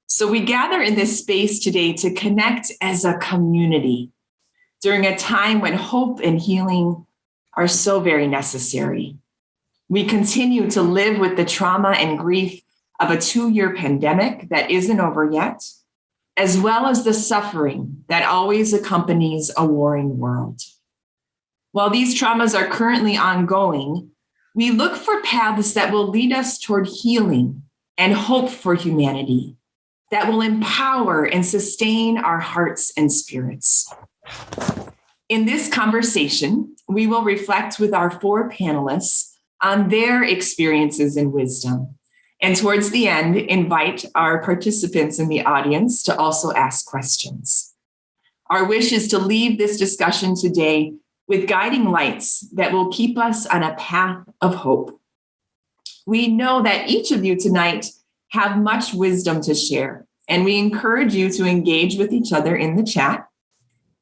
So we gather in this space today to connect as a community during a time when hope and healing are so very necessary. We continue to live with the trauma and grief of a 2-year pandemic that isn't over yet, as well as the suffering that always accompanies a warring world. While these traumas are currently ongoing, we look for paths that will lead us toward healing and hope for humanity, that will empower and sustain our hearts and spirits. In this conversation, we will reflect with our 4 panelists on their experiences and wisdom. And towards the end, invite our participants in the audience to also ask questions. Our wish is to leave this discussion today with guiding lights that will keep us on a path of hope. We know that each of you tonight have much wisdom to share, and we encourage you to engage with each other in the chat.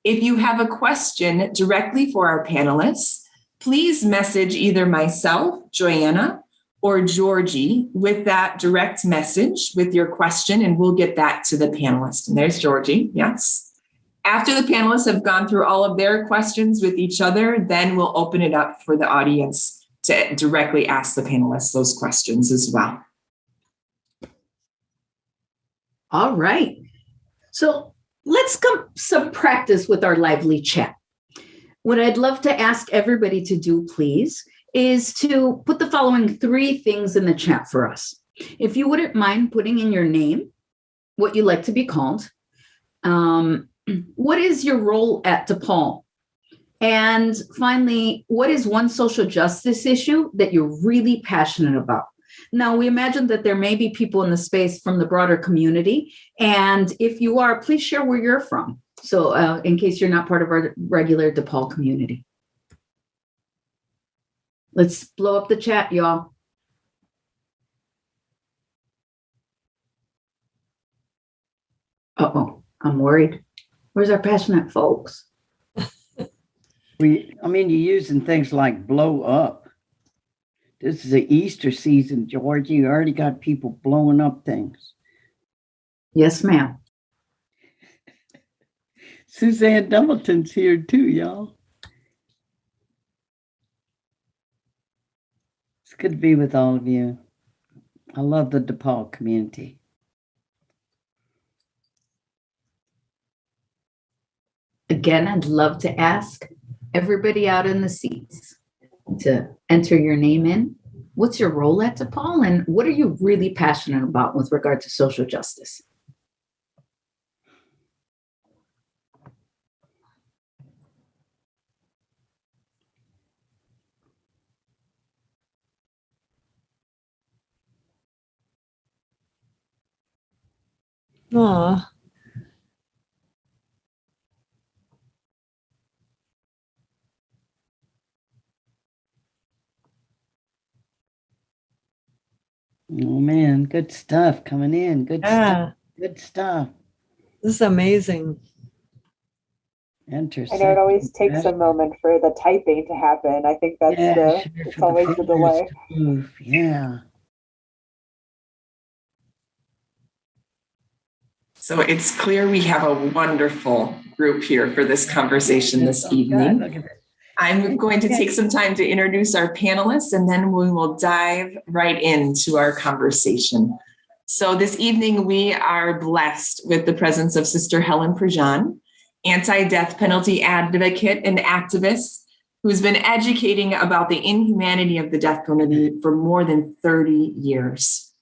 If you have a question directly for our panelists, please message either myself, Joanna, or Georgie with that direct message with your question, and we'll get that to the panelists. And there's Georgie, yes. After the panelists have gone through all of their questions with each other, then we'll open it up for the audience to directly ask the panelists those questions as well. All right. So let's come some practice with our lively chat. What I'd love to ask everybody to do, please, is to put the following 3 things in the chat for us. If you wouldn't mind putting in your name, what you like to be called, what is your role at DePaul? And finally, what is one social justice issue that you're really passionate about? Now, we imagine that there may be people in the space from the broader community. And if you are, please share where you're from. So in case you're not part of our regular DePaul community. Let's blow up the chat, y'all. Uh-oh, I'm worried. Where's our passionate folks? You're using things like blow up. This is the Easter season, Georgie. You already got people blowing up things. Yes, ma'am. Suzanne Dumbleton's here too, y'all. It's good to be with all of you. I love the DePaul community. Again, I'd love to ask everybody out in the seats to enter your name in. What's your role at DePaul, and what are you really passionate about with regard to social justice? Aw. Oh man, good stuff coming in. Good stuff. Good stuff. This is amazing. Interesting. I know it always takes a moment for the typing to happen. I think that's it's always the delay. Yeah. So it's clear we have a wonderful group here for this conversation this evening. I'm going to take some time to introduce our panelists, and then we will dive right into our conversation. So this evening, we are blessed with the presence of Sister Helen Prejean, anti-death penalty advocate and activist, who's been educating about the inhumanity of the death penalty for more than 30 years.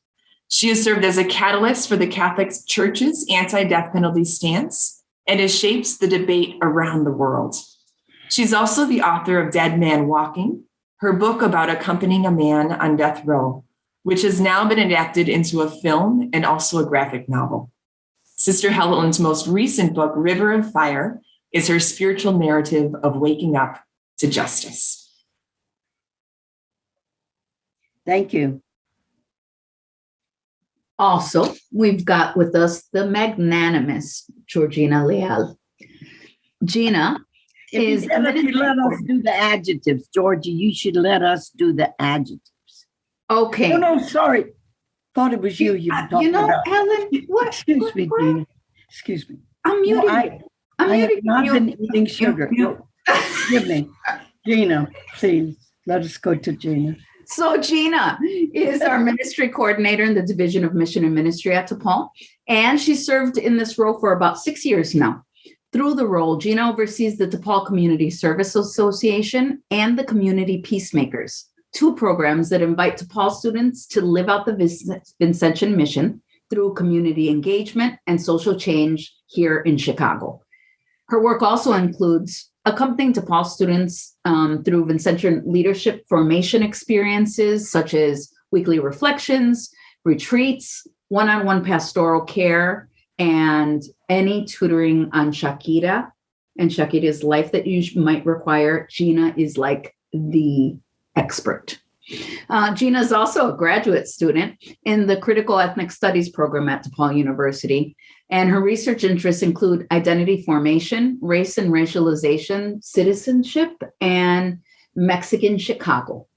She has served as a catalyst for the Catholic Church's anti-death penalty stance and has shaped the debate around the world. She's also the author of Dead Man Walking, her book about accompanying a man on death row, which has now been adapted into a film and also a graphic novel. Sister Helen's most recent book, River of Fire, is her spiritual narrative of waking up to justice. Thank you. Also, we've got with us the magnanimous Georgina Leal. Gina is... If you let us do the adjectives, Georgie, you should let us do the adjectives. Okay. No, sorry. Thought it was you. You were talking about. Helen, what? Excuse me, Gina. Excuse me. I'm muting you. I have not been eating sugar. No, forgive me. Gina, please, let us go to Gina. So Gina is our ministry coordinator in the Division of Mission and Ministry at DePaul, and she served in this role for about 6 years now. Through the role, Gina oversees the DePaul Community Service Association and the Community Peacemakers, 2 programs that invite DePaul students to live out the Vincentian mission through community engagement and social change here in Chicago. Her work also includes accompanying DePaul students through Vincentian leadership formation experiences, such as weekly reflections, retreats, one-on-one pastoral care, and any tutoring on Shakira and Shakira's life that you might require. Gina is like the expert. Gina is also a graduate student in the Critical Ethnic Studies program at DePaul University, and her research interests include identity formation, race and racialization, citizenship, and Mexican Chicago,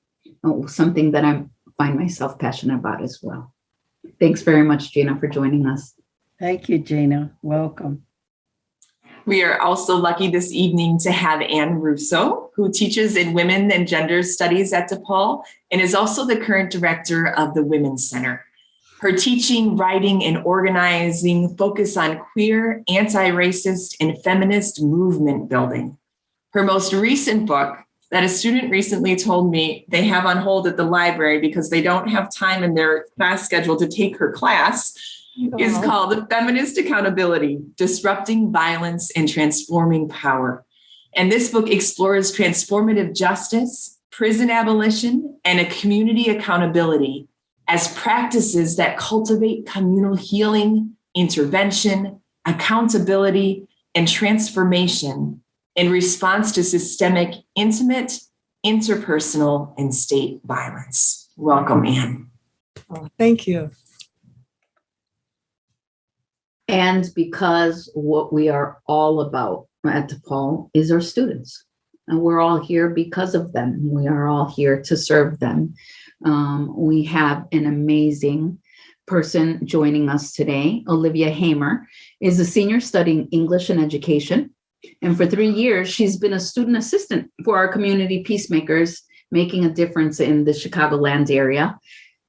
something that I find myself passionate about as well. Thanks very much, Gina, for joining us. Thank you, Gina. Welcome. We are also lucky this evening to have Anne Russo, who teaches in Women and Gender Studies at DePaul and is also the current director of the Women's Center. Her teaching, writing, and organizing focus on queer, anti-racist, and feminist movement building. Her most recent book that a student recently told me they have on hold at the library because they don't have time in their class schedule to take her class is called Feminist Accountability, Disrupting Violence and Transforming Power. And this book explores transformative justice, prison abolition, and a community accountability as practices that cultivate communal healing, intervention, accountability, and transformation in response to systemic, intimate, interpersonal, and state violence. Welcome, Anne. Oh, thank you. And because what we are all about at DePaul is our students. And we're all here because of them. We are all here to serve them. We have an amazing person joining us today. Olivia Hamer is a senior studying English and education. And for 3 years, she's been a student assistant for our community peacemakers, making a difference in the Chicagoland area,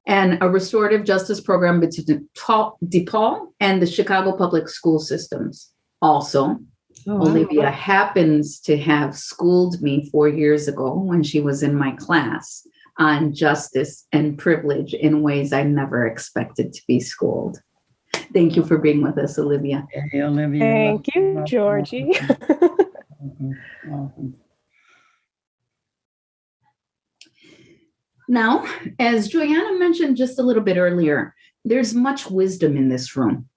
and a restorative justice program between DePaul and the Chicago public school systems. Also, Olivia happens to have schooled me 4 years ago when she was in my class on justice and privilege in ways I never expected to be schooled. Thank you for being with us, Olivia. Hey, Olivia. Thank you, Georgie. Welcome. Now, as Joanna mentioned just a little bit earlier, there's much wisdom in this room.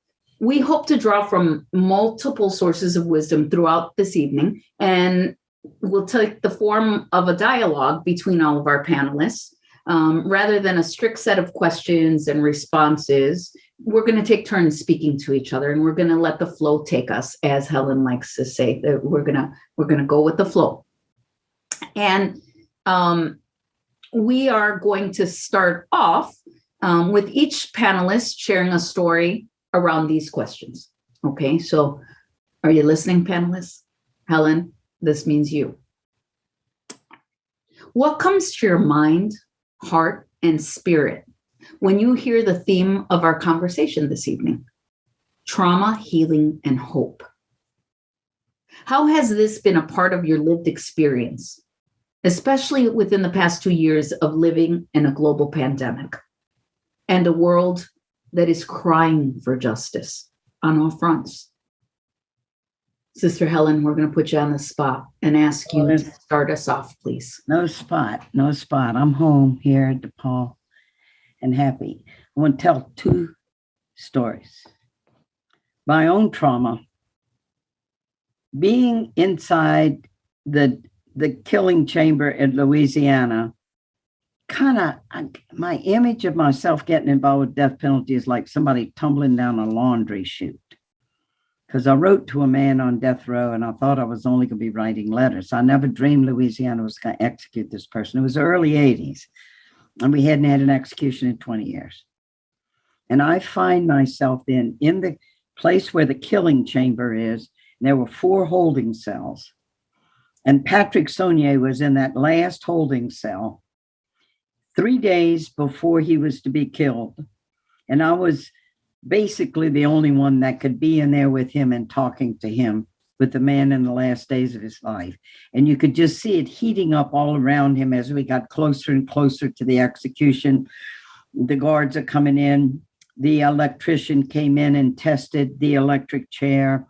We hope to draw from multiple sources of wisdom throughout this evening, and we'll take the form of a dialogue between all of our panelists. Rather than a strict set of questions and responses, we're going to take turns speaking to each other, and we're going to let the flow take us, as Helen likes to say. That we're going to go with the flow. And we are going to start off with each panelist sharing a story around these questions. Okay, so are you listening, panelists? Helen, this means you. What comes to your mind, heart, and spirit when you hear the theme of our conversation this evening? Trauma, healing, and hope. How has this been a part of your lived experience, especially within the past 2 years of living in a global pandemic and a world that is crying for justice on all fronts? Sister Helen, we're going to put you on the spot and ask you to start us off, please. No spot. I'm home here at DePaul and happy. I want to tell 2 stories. My own trauma, being inside the killing chamber in Louisiana, my image of myself getting involved with death penalty is like somebody tumbling down a laundry chute. Because I wrote to a man on death row and I thought I was only going to be writing letters. I never dreamed Louisiana was going to execute this person. It was the early 80s and we hadn't had an execution in 20 years. And I find myself then in the place where the killing chamber is. And there were 4 holding cells. And Patrick Saunier was in that last holding cell 3 days before he was to be killed. And I was basically the only one that could be in there with him and talking to him, with the man in the last days of his life. And you could just see it heating up all around him as we got closer and closer to the execution. The guards are coming in. The electrician came in and tested the electric chair.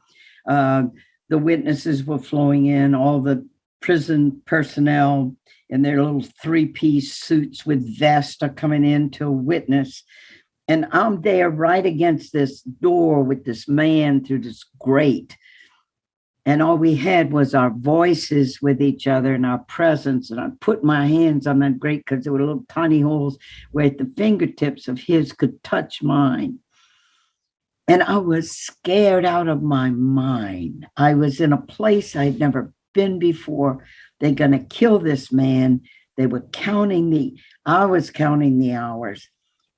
The witnesses were flowing in, all the prison personnel in their little 3-piece suits with vests are coming in to witness. And I'm there right against this door with this man through this grate. And all we had was our voices with each other and our presence. And I put my hands on that grate because there were little tiny holes where the fingertips of his could touch mine. And I was scared out of my mind. I was in a place I'd never been before. They're going to kill this man. They were I was counting the hours.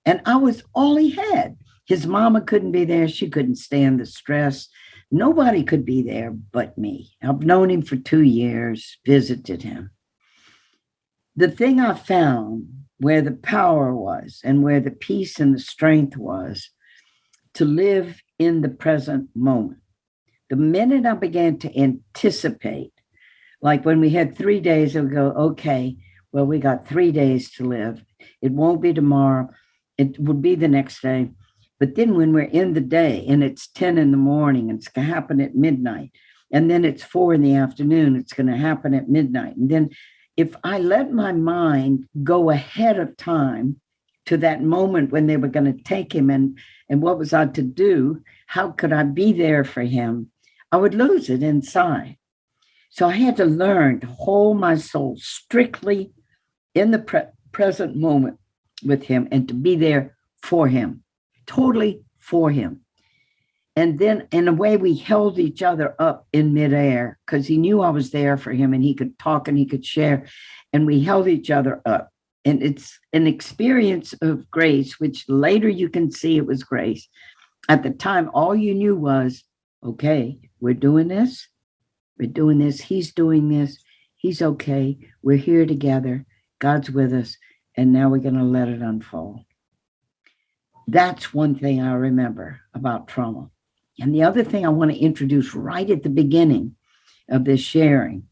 And I was all he had. His mama couldn't be there. She couldn't stand the stress. Nobody could be there but me. I've known him for 2 years, visited him. The thing I found where the power was and where the peace and the strength was to live in the present moment. The minute I began to anticipate, like when we had 3 days, I would go, okay, well, we got 3 days to live. It won't be tomorrow. It would be the next day. But then when we're in the day and it's 10 in the morning, and it's going to happen at midnight, and then it's 4 in the afternoon, it's going to happen at midnight. And then if I let my mind go ahead of time to that moment when they were going to take him and what was I to do, how could I be there for him? I would lose it inside. So I had to learn to hold my soul strictly in the present moment with him and to be there for him. Totally for him. And then in a way we held each other up in midair because he knew I was there for him and he could talk and he could share, and we held each other up. And it's an experience of grace, which later you can see it was grace. At the time, all you knew was, okay, we're doing this. We're doing this. He's doing this. He's okay. We're here together. God's with us. And now we're going to let it unfold. That's one thing I remember about trauma. And the other thing I want to introduce right at the beginning of this sharing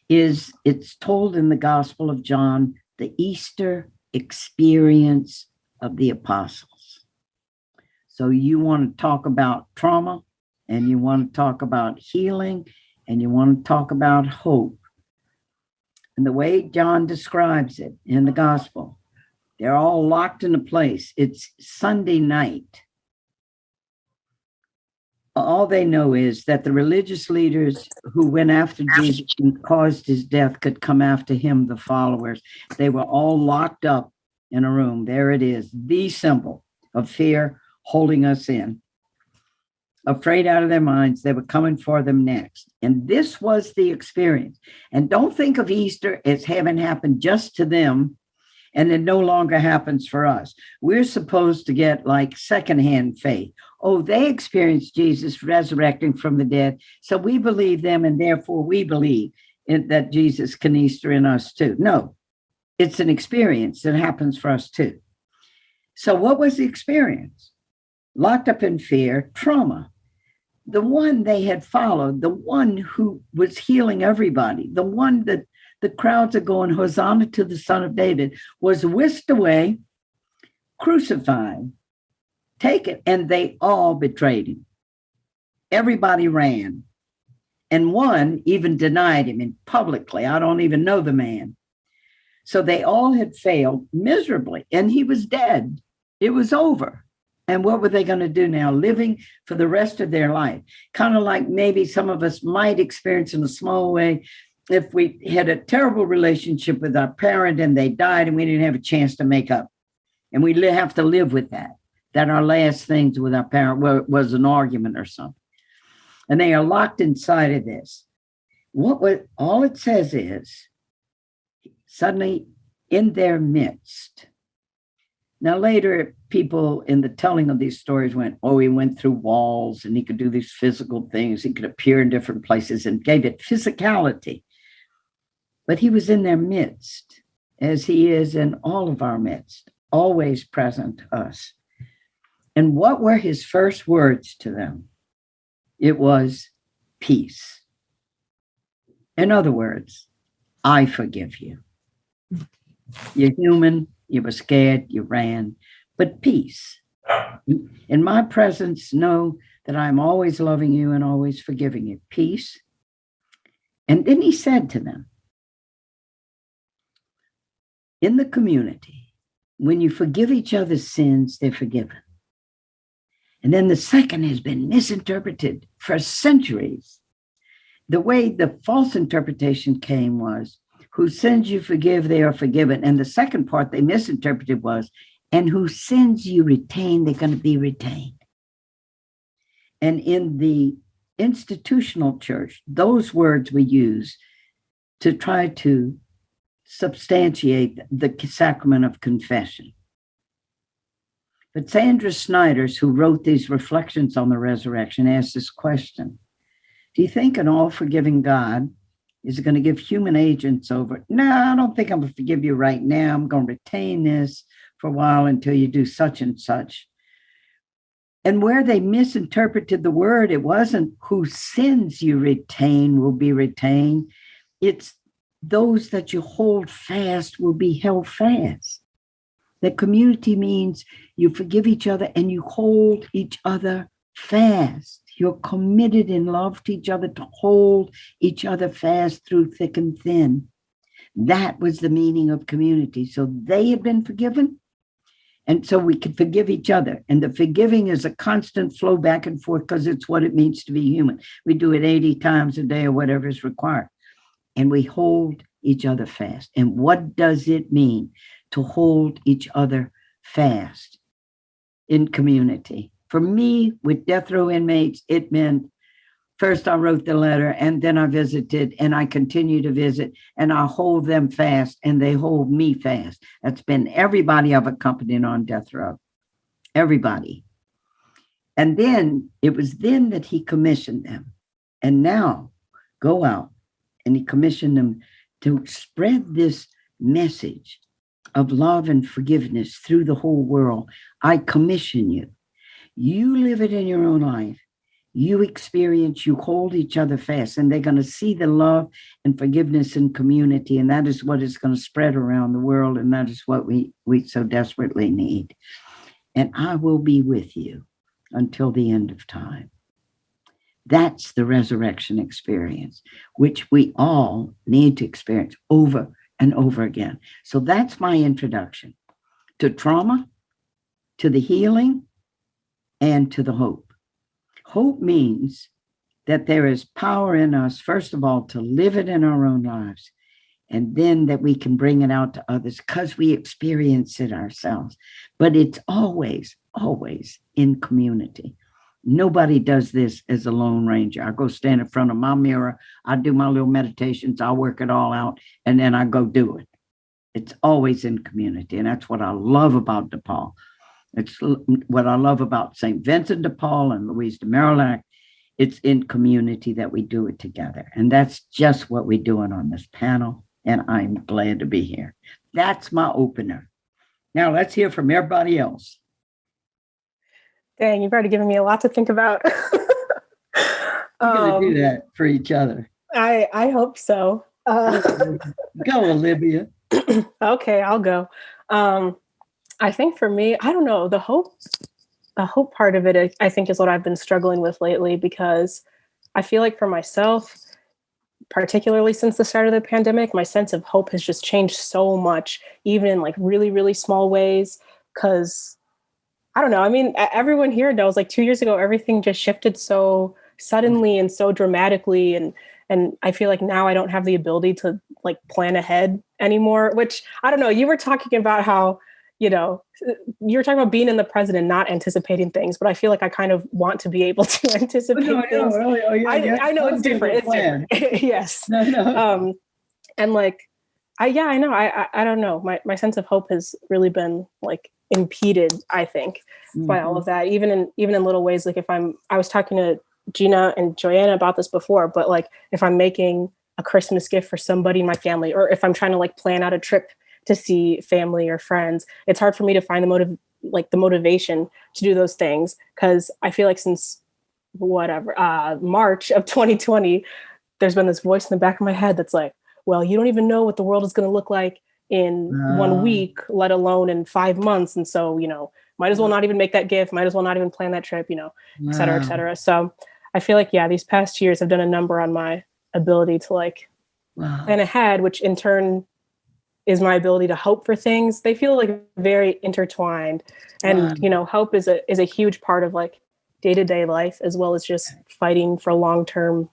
is it's told in the Gospel of John, the Easter experience of the apostles. So you want to talk about trauma, and you want to talk about healing, and you want to talk about hope. And the way John describes it in the Gospel, they're all locked in a place. It's Sunday night. All they know is that the religious leaders who went after Jesus and caused his death could come after him, the followers. They were all locked up in a room. There it is, the symbol of fear holding us in. Afraid out of their minds, they were coming for them next. And this was the experience. And don't think of Easter as having happened just to them, and it no longer happens for us. We're supposed to get like secondhand faith. Oh, they experienced Jesus resurrecting from the dead, so we believe them, and therefore we believe that Jesus can Easter in us too. No, it's an experience that happens for us too. So what was the experience? Locked up in fear, trauma. The one they had followed, the one who was healing everybody, the one that the crowds are going, Hosanna to the Son of David, was whisked away, crucified, taken, and they all betrayed him. Everybody ran. And one even denied him publicly. I don't even know the man. So they all had failed miserably, and he was dead. It was over. And what were they going to do now? Living for the rest of their life. Kind of like maybe some of us might experience in a small way if we had a terrible relationship with our parent and they died and we didn't have a chance to make up. And we have to live with that our last things with our parent was an argument or something. And they are locked inside of this. All it says is, suddenly in their midst, Now, later, people in the telling of these stories went, oh, he went through walls and he could do these physical things. He could appear in different places and gave it physicality. But he was in their midst, as he is in all of our midst, always present to us. And what were his first words to them? It was peace. In other words, I forgive you. You're human, you were scared, you ran, but peace. In my presence, know that I'm always loving you and always forgiving you. Peace. And then he said to them, in the community, when you forgive each other's sins, they're forgiven. And then the second has been misinterpreted for centuries. The way the false interpretation came was, whose sins you forgive, they are forgiven. And the second part they misinterpreted was, and whose sins you retain, they're going to be retained. And in the institutional church, those words were used to try to substantiate the sacrament of confession. But Sandra Snyder's, who wrote these reflections on the resurrection, asked this question. Do you think an all-forgiving God is going to give human agents over? No, I don't think I'm going to forgive you right now. I'm going to retain this for a while until you do such and such. And where they misinterpreted the word, it wasn't whose sins you retain will be retained. It's those that you hold fast will be held fast. That community means you forgive each other and you hold each other fast. You're committed in love to each other to hold each other fast through thick and thin. That was the meaning of community. So they had been forgiven, and so we could forgive each other. And the forgiving is a constant flow back and forth because it's what it means to be human. We do it 80 times a day or whatever is required. And we hold each other fast. And what does it mean to hold each other fast in community? For me, with death row inmates, it meant first I wrote the letter and then I visited and I continue to visit and I hold them fast and they hold me fast. That's been everybody I've accompanied on death row, everybody. And then it was then that he commissioned them. And now go out, and he commissioned them to spread this message of love and forgiveness through the whole world. I commission you. You live it in your own life. You experience, you hold each other fast, and they're going to see the love and forgiveness in community. And that is what is going to spread around the world. And that is what we so desperately need. And I will be with you until the end of time. That's the resurrection experience, which we all need to experience over and over again. So that's my introduction to trauma, to the healing, and to the hope. Hope means that there is power in us, first of all, to live it in our own lives, and then that we can bring it out to others because we experience it ourselves. But it's always, always in community. Nobody does this as a lone ranger. I go stand in front of my mirror, I do my little meditations, I work it all out, and then I go do it. It's always in community, and that's what I love about DePaul. It's what I love about St. Vincent de Paul and Louise de Marillac. It's in community that we do it together. And that's just what we're doing on this panel. And I'm glad to be here. That's my opener. Now let's hear from everybody else. Dang, you've already given me a lot to think about. We're going to do that for each other. I hope so. Go, Olivia. Okay, I'll go. I think for me, I don't know, the hope part of it, I think is what I've been struggling with lately, because I feel like for myself, particularly since the start of the pandemic, my sense of hope has just changed so much, even in like really, really small ways. Cause I don't know. I mean, everyone here knows like 2 years ago, everything just shifted so suddenly and so dramatically. And I feel like now I don't have the ability to like plan ahead anymore, which I don't know. You were talking about how, you know, you were talking about being in the present and not anticipating things, but I feel like I kind of want to be able to anticipate things. I know it's different. It's different. Yes. No. And like, I know. I don't know. My sense of hope has really been like impeded, I think, by all of that, even in little ways. Like I was talking to Gina and Joanna about this before, but like if I'm making a Christmas gift for somebody in my family, or if I'm trying to like plan out a trip to see family or friends, it's hard for me to find the motivation to do those things. Cause I feel like since March of 2020, there's been this voice in the back of my head that's like, well, you don't even know what the world is going to look like in 1 week, let alone in 5 months. And so, might as well not even make that gift, might as well not even plan that trip, et cetera, et cetera. So I feel like, these past years have done a number on my ability to like plan ahead, which in turn is my ability to hope for things. They feel like very intertwined. And, hope is a huge part of like day-to-day life, as well as just fighting for long-term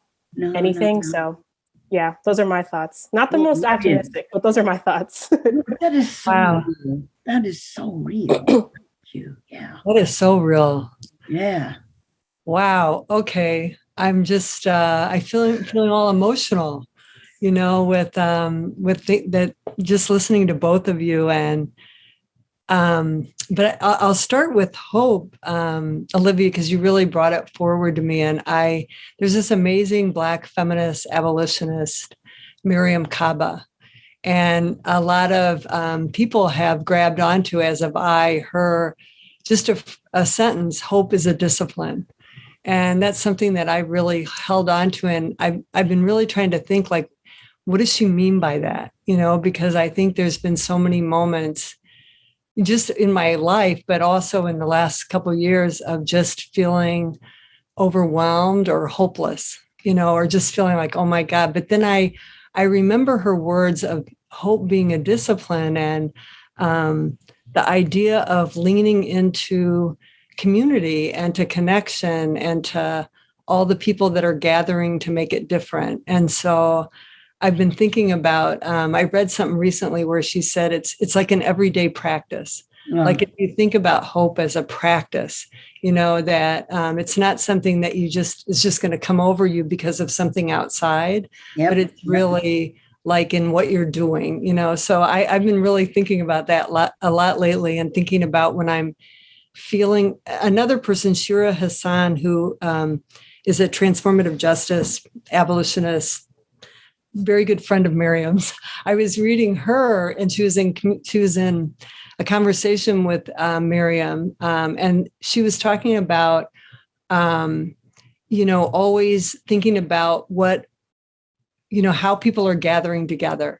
anything. So yeah, those are my thoughts. Not the most optimistic, but those are my thoughts. That is so real. That is so real. Thank you. Yeah. That is so real. Yeah. Wow. Okay. I'm just I feeling all emotional, with that, just listening to both of you. And but I'll start with hope, Olivia, because you really brought it forward to me. And there's this amazing Black feminist abolitionist, Miriam Kaba, and a lot of people have grabbed onto, as have I, her, just a sentence: hope is a discipline. And that's something that I really held on to. And I've been really trying to think, like, what does she mean by that? Because I think there's been so many moments just in my life, but also in the last couple of years, of just feeling overwhelmed or hopeless, or just feeling like, oh my God. But then I remember her words of hope being a discipline, and the idea of leaning into community and to connection and to all the people that are gathering to make it different. And so I've been thinking about, I read something recently where she said it's like an everyday practice. Like if you think about hope as a practice, that it's not something that is just going to come over you because of something outside, but it's really like in what you're doing, So I've been really thinking about that a lot lately, and thinking about when I'm feeling. Another person, Shira Hassan, who is a transformative justice abolitionist, very good friend of Miriam's. I was reading her, and she was in a conversation with Miriam, and she was talking about, always thinking about what, how people are gathering together.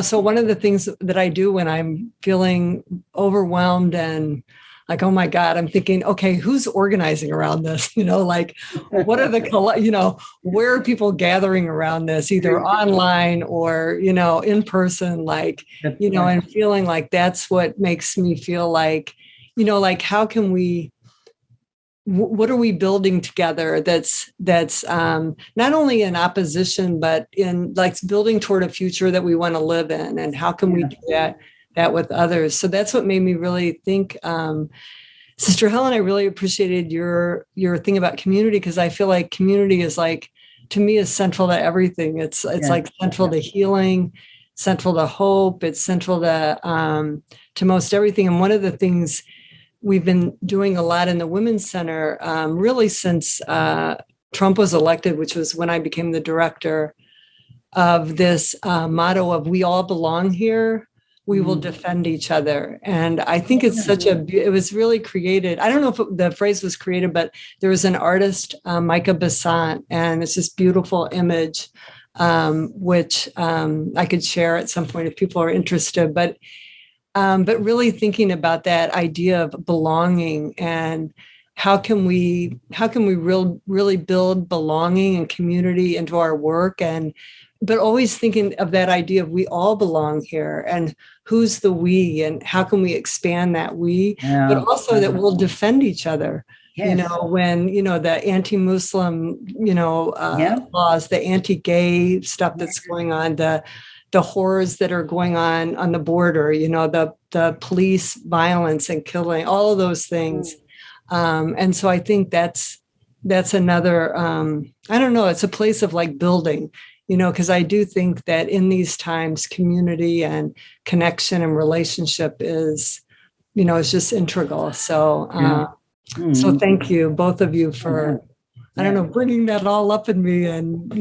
So one of the things that I do when I'm feeling overwhelmed and like, oh my God, I'm thinking, okay, who's organizing around this? Like, what are where are people gathering around this, either online or, in person, like, and feeling like that's what makes me feel like, like, how can we, what are we building together that's not only in opposition, but in like building toward a future that we want to live in, and how can we do that with others? So that's what made me really think, Sister Helen, I really appreciated your thing about community, because I feel like community is like, to me, is central to everything. It's like central to healing, central to hope. It's central to most everything. And one of the things we've been doing a lot in the Women's Center, really since Trump was elected, which was when I became the director, of this motto of "We all belong here. We will defend each other." And I think it's it was really created. I don't know if the phrase was created, but there was an artist, Micah Besant, and it's this beautiful image, which I could share at some point if people are interested. But really thinking about that idea of belonging, and how can we really build belonging and community into our work, but always thinking of that idea of we all belong here, and who's the we, and how can we expand that we, but also that we'll defend each other. Yes. When, the anti-Muslim, laws, the anti-gay stuff that's going on, the horrors that are going on the border, the police violence and killing, all of those things. And so I think that's another, I don't know, it's a place of like building, because I do think that in these times, community and connection and relationship is is just integral. So, so Mhm. thank you, both of you, for, I don't Yeah. know, bringing that all up in me. And,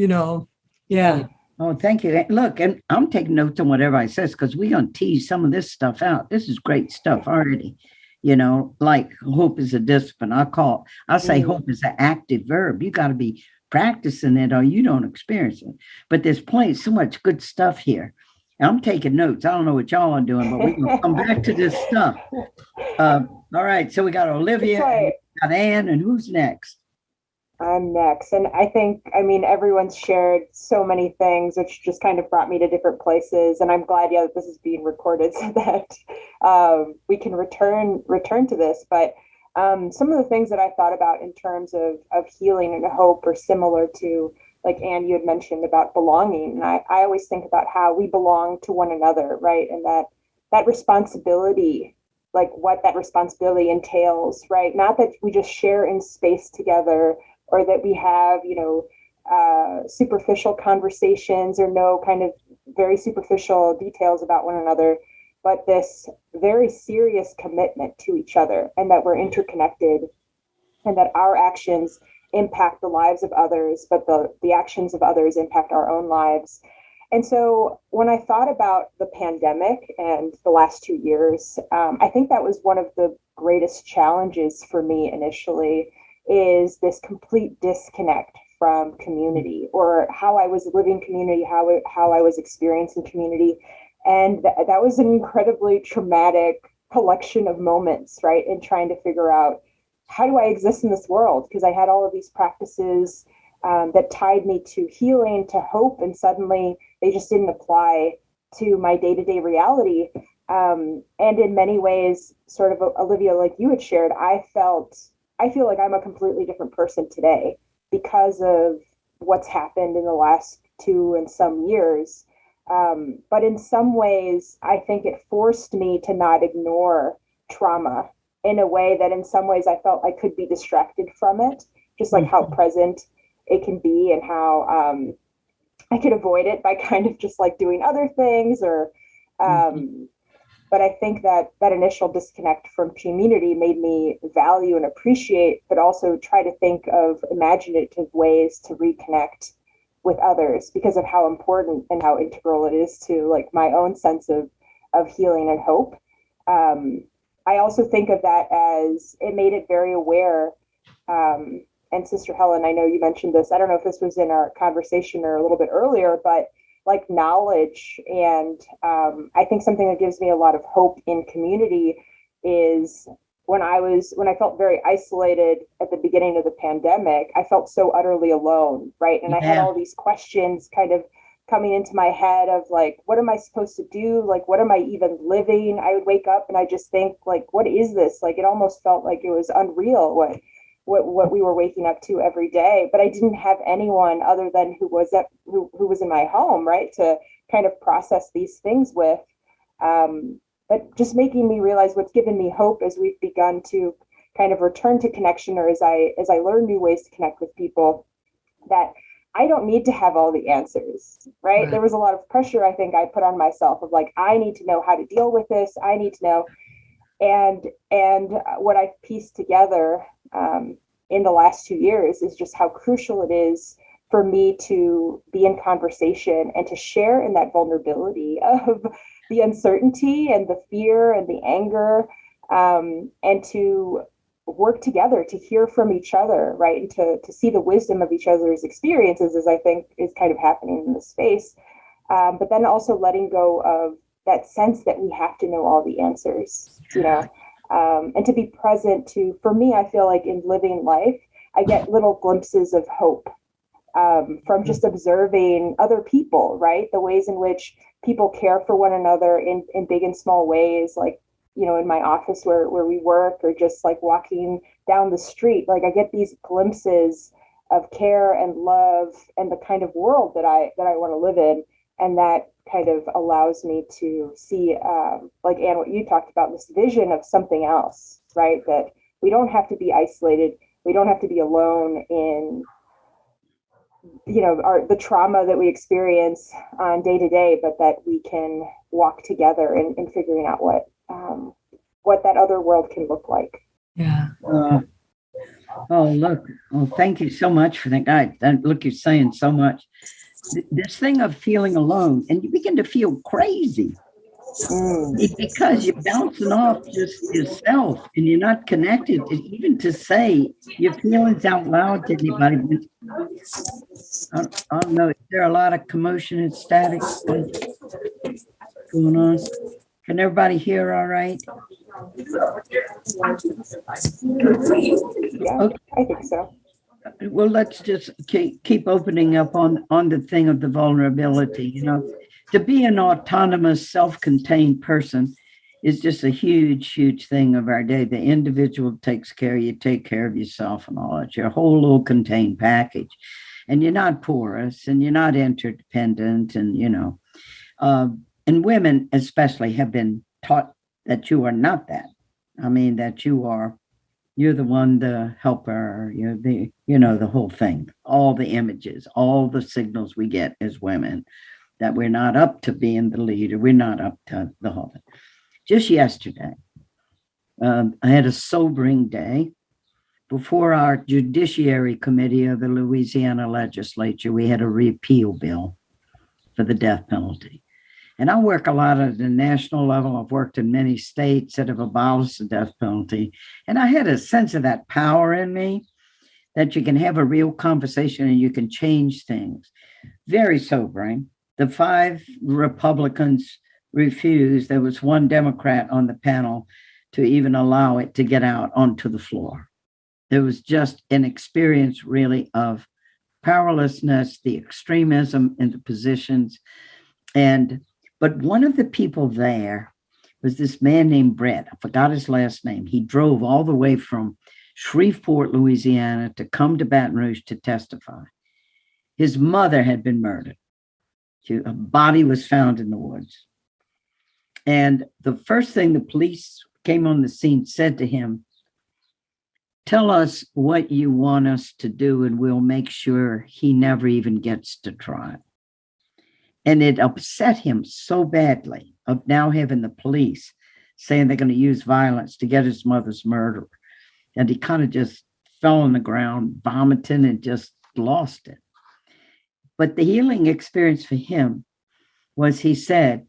yeah. Oh, thank you. Look, and I'm taking notes on what everybody says because we're going to tease some of this stuff out. This is great stuff already. Like hope is a discipline. I say hope is an active verb. You got to be practicing it or you don't experience it. But there's so much good stuff here. I'm taking notes. I don't know what y'all are doing, but we're going to come back to this stuff. All right. So we got Olivia, and we got Anne, and who's next? I'm next. And I mean, everyone's shared so many things, which just kind of brought me to different places. And I'm glad, that this is being recorded so that we can return to this. But some of the things that I thought about in terms of healing and hope are similar to, like Anne, you had mentioned about belonging. And I always think about how we belong to one another, right? And that responsibility, like what that responsibility entails, right? Not that we just share in space together, or that we have, superficial conversations or know kind of very superficial details about one another, but this very serious commitment to each other, and that we're interconnected, and that our actions impact the lives of others, but the actions of others impact our own lives. And so when I thought about the pandemic and the last 2 years, I think that was one of the greatest challenges for me initially, is this complete disconnect from community, or how I was living community, how I was experiencing community. And that was an incredibly traumatic collection of moments, right? And trying to figure out, how do I exist in this world? Because I had all of these practices that tied me to healing, to hope, and suddenly they just didn't apply to my day-to-day reality. And in many ways, sort of, Olivia, like you had shared, I feel like I'm a completely different person today because of what's happened in the last 2 and some years. But in some ways, I think it forced me to not ignore trauma in a way that in some ways I felt I could be distracted from it, just like how present it can be, and how I could avoid it by kind of just like doing other things, or but I think that initial disconnect from community made me value and appreciate, but also try to think of imaginative ways to reconnect with others, because of how important and how integral it is to like my own sense of healing and hope. I also think of that as it made it very aware. And Sister Helen, I know you mentioned this. I don't know if this was in our conversation or a little bit earlier, but like knowledge. And I think something that gives me a lot of hope in community is when I felt very isolated at the beginning of the pandemic, I felt so utterly alone, right? And I had all these questions kind of coming into my head of like, what am I supposed to do? Like, what am I even living? I would wake up and I just think like, what is this? Like, it almost felt like it was unreal what we were waking up to every day. But I didn't have anyone other than who was in my home, right, to kind of process these things with. But just making me realize what's given me hope as we've begun to kind of return to connection, or as I learn new ways to connect with people, that I don't need to have all the answers, right? There was a lot of pressure I think I put on myself of like, I need to know how to deal with this. I need to know. And what I've pieced together in the last 2 years is just how crucial it is for me to be in conversation and to share in that vulnerability of the uncertainty and the fear and the anger, and to work together to hear from each other, right? And to see the wisdom of each other's experiences, as I think is kind of happening in this space. But then also letting go of that sense that we have to know all the answers, and to be present to, for me, I feel like in living life, I get little glimpses of hope from just observing other people, right? The ways in which people care for one another in big and small ways, like, in my office where we work, or just like walking down the street, like I get these glimpses of care and love and the kind of world that I want to live in. And that kind of allows me to see, like Anne, what you talked about, this vision of something else, right? That we don't have to be isolated. We don't have to be alone in, the trauma that we experience on day to day, but that we can walk together in figuring out what that other world can look like. Yeah. Oh, look. Oh, thank you so much for that, guy. Look, you're saying so much. This thing of feeling alone, and you begin to feel crazy. It's because you're bouncing off just yourself and you're not connected, even to say your feelings out loud to anybody. I don't know. Is there a lot of commotion and static going on? Can everybody hear all right? Yeah, Okay. I think so. Well, let's just keep opening up on the thing of the vulnerability. You know, to be an autonomous, self-contained person is just a huge, huge thing of our day. The individual takes care of you, take care of yourself and all that. Your whole little contained package. And you're not porous and you're not interdependent. And, you know, and women especially have been taught that you are not that. I mean, that you're the one, the helper, you're the, you know, the whole thing, all the images, all the signals we get as women that we're not up to being the leader. We're not up to the whole thing. Just yesterday, I had a sobering day. Before our Judiciary Committee of the Louisiana Legislature, we had a repeal bill for the death penalty. And I work a lot at the national level. I've worked in many states that have abolished the death penalty. And I had a sense of that power in me, that you can have a real conversation and you can change things. Very sobering. The 5 Republicans refused. There was 1 Democrat on the panel to even allow it to get out onto the floor. There was just an experience really of powerlessness, the extremism in the positions. But one of the people there was this man named Brett. I forgot his last name. He drove all the way from Shreveport, Louisiana, to come to Baton Rouge to testify. His mother had been murdered. A body was found in the woods. And the first thing the police came on the scene said to him, "Tell us what you want us to do, and we'll make sure he never even gets to trial." And it upset him so badly of now having the police saying they're going to use violence to get his mother's murderer. And he kind of just fell on the ground, vomiting, and just lost it. But the healing experience for him was, he said,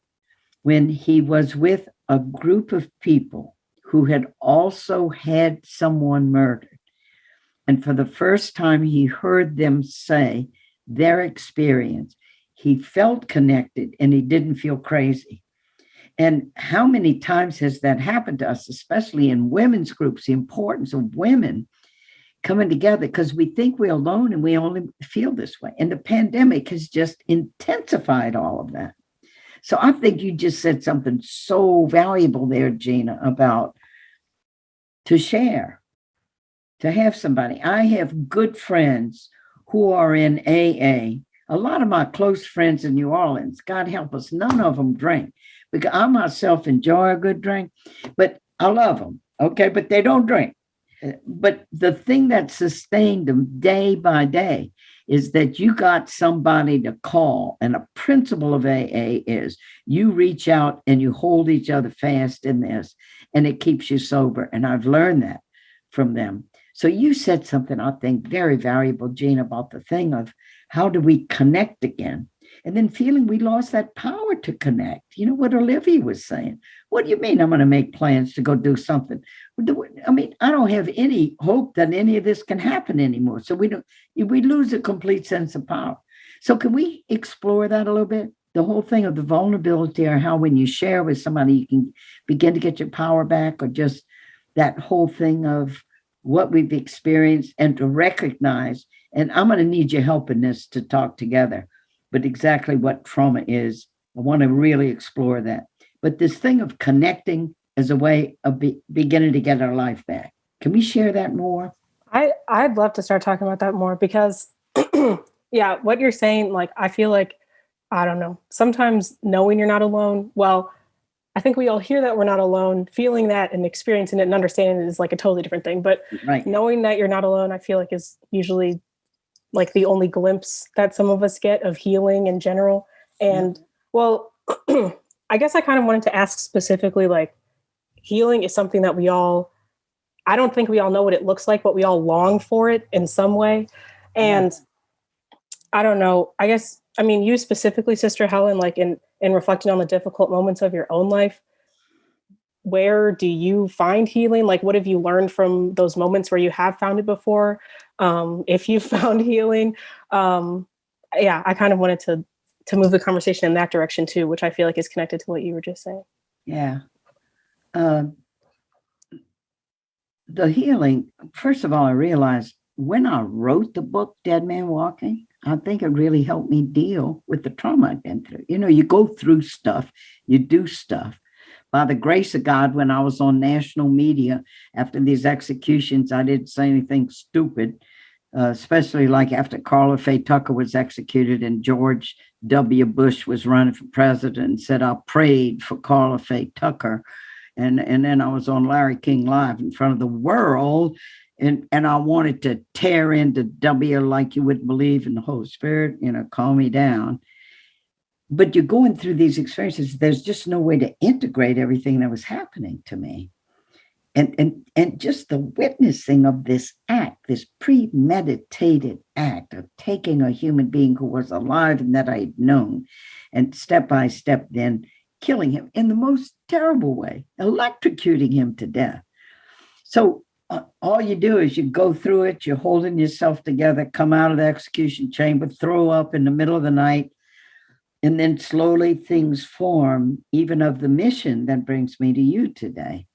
when he was with a group of people who had also had someone murdered, and for the first time he heard them say their experience, he felt connected and he didn't feel crazy. And how many times has that happened to us, especially in women's groups, the importance of women coming together, because we think we're alone and we only feel this way. And the pandemic has just intensified all of that. So I think you just said something so valuable there, Gina, about to share, to have somebody. I have good friends who are in AA. A lot of my close friends in New Orleans, God help us, none of them drink. Because I myself enjoy a good drink, but I love them, okay? But they don't drink. But the thing that sustained them day by day is that you got somebody to call. And a principle of AA is you reach out and you hold each other fast in this, and it keeps you sober. And I've learned that from them. So you said something, I think, very valuable, Gina, about the thing of how do we connect again? And then feeling we lost that power to connect. You know what Olivia was saying? What do you mean I'm going to make plans to go do something? I mean, I don't have any hope that any of this can happen anymore. So we lose a complete sense of power. So can we explore that a little bit? The whole thing of the vulnerability, or how when you share with somebody, you can begin to get your power back, or just that whole thing of what we've experienced and to recognize. And I'm going to need your help in this to talk together. But exactly what trauma is, I want to really explore that. But this thing of connecting as a way of beginning to get our life back. Can we share that more? I'd love to start talking about that more, because, yeah, what you're saying, like, I feel like, I don't know, sometimes knowing you're not alone, well, I think we all hear that we're not alone. Feeling that and experiencing it and understanding it is like a totally different thing. But right. Knowing that you're not alone, I feel like is usually like the only glimpse that some of us get of healing in general. And well, I guess I kind of wanted to ask specifically, like, healing is something that I don't think we all know what it looks like, but we all long for it in some way. And I don't know, I guess, I mean, you specifically, Sister Helen, like in reflecting on the difficult moments of your own life, where do you find healing? Like, what have you learned from those moments where you have found it before? If you found healing, I kind of wanted to move the conversation in that direction too, which I feel like is connected to what you were just saying. Yeah. The healing, first of all, I realized when I wrote the book, Dead Man Walking, I think it really helped me deal with the trauma I've been through. You know, you go through stuff, you do stuff. By the grace of God, when I was on national media after these executions, I didn't say anything stupid, especially like after Carla Faye Tucker was executed and George W. Bush was running for president and said, I prayed for Carla Faye Tucker. And then I was on Larry King Live in front of the world. And I wanted to tear into W like you wouldn't believe in the Holy Spirit, you know, calm me down. But you're going through these experiences. There's just no way to integrate everything that was happening to me. And just the witnessing of this act, this premeditated act of taking a human being who was alive and that I had known, and step by step then killing him in the most terrible way, electrocuting him to death. So all you do is you go through it, you're holding yourself together, come out of the execution chamber, throw up in the middle of the night, and then slowly things form, even of the mission that brings me to you today.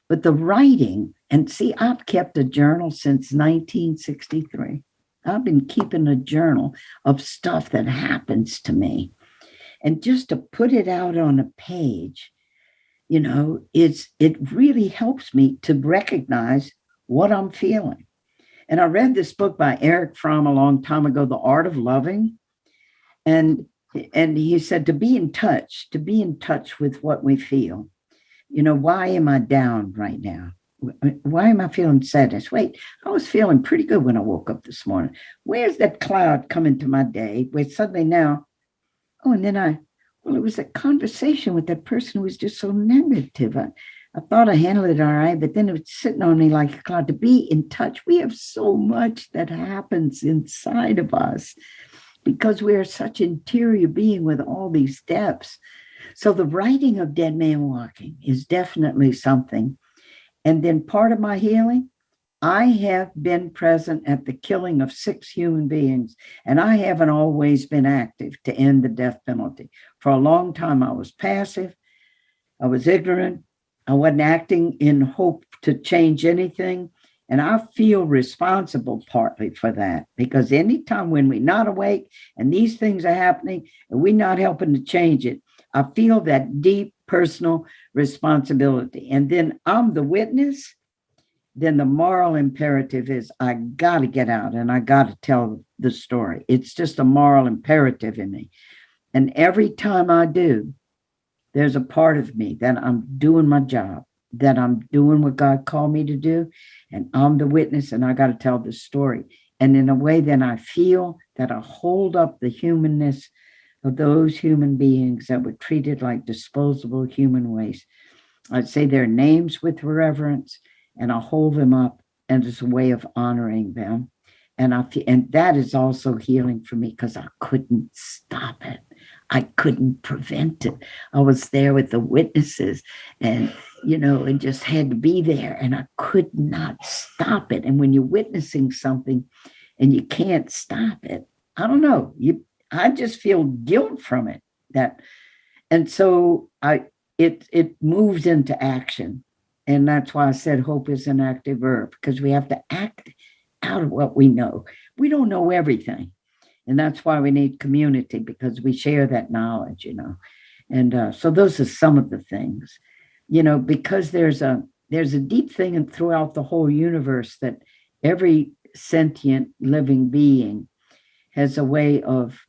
But the writing, and see, I've kept a journal since 1963. I've been keeping a journal of stuff that happens to me. And just to put it out on a page, you know, it really helps me to recognize what I'm feeling. And I read this book by Eric Fromm a long time ago, The Art of Loving. And he said to be in touch with what we feel. You know, why am I down right now? Why am I feeling sadness? Wait, I was feeling pretty good when I woke up this morning. Where's that cloud coming to my day where suddenly now, and then it was a conversation with that person who was just so negative. I thought I handled it all right, but then it was sitting on me like a cloud. To be in touch, we have so much that happens inside of us because we are such interior being with all these depths. So the writing of Dead Man Walking is definitely something. And then part of my healing, I have been present at the killing of 6 human beings, and I haven't always been active to end the death penalty. For a long time, I was passive. I was ignorant. I wasn't acting in hope to change anything. And I feel responsible partly for that, because anytime when we're not awake and these things are happening and we're not helping to change it, I feel that deep personal responsibility. And then I'm the witness. Then the moral imperative is I got to get out and I got to tell the story. It's just a moral imperative in me. And every time I do, there's a part of me that I'm doing my job, that I'm doing what God called me to do. And I'm the witness and I got to tell the story. And in a way, then I feel that I hold up the humanness of those human beings that were treated like disposable human waste. I'd say their names with reverence, and I hold them up as a way of honoring them. And that is also healing for me because I couldn't stop it. I couldn't prevent it. I was there with the witnesses and, you know, and just had to be there, and I could not stop it. And when you're witnessing something and you can't stop it, I don't know, I just feel guilt from it. And so it moves into action. And that's why I said hope is an active verb, because we have to act out of what we know. We don't know everything. And that's why we need community, because we share that knowledge, you know. And so those are some of the things, you know, because there's a deep thing throughout the whole universe that every sentient living being has a way of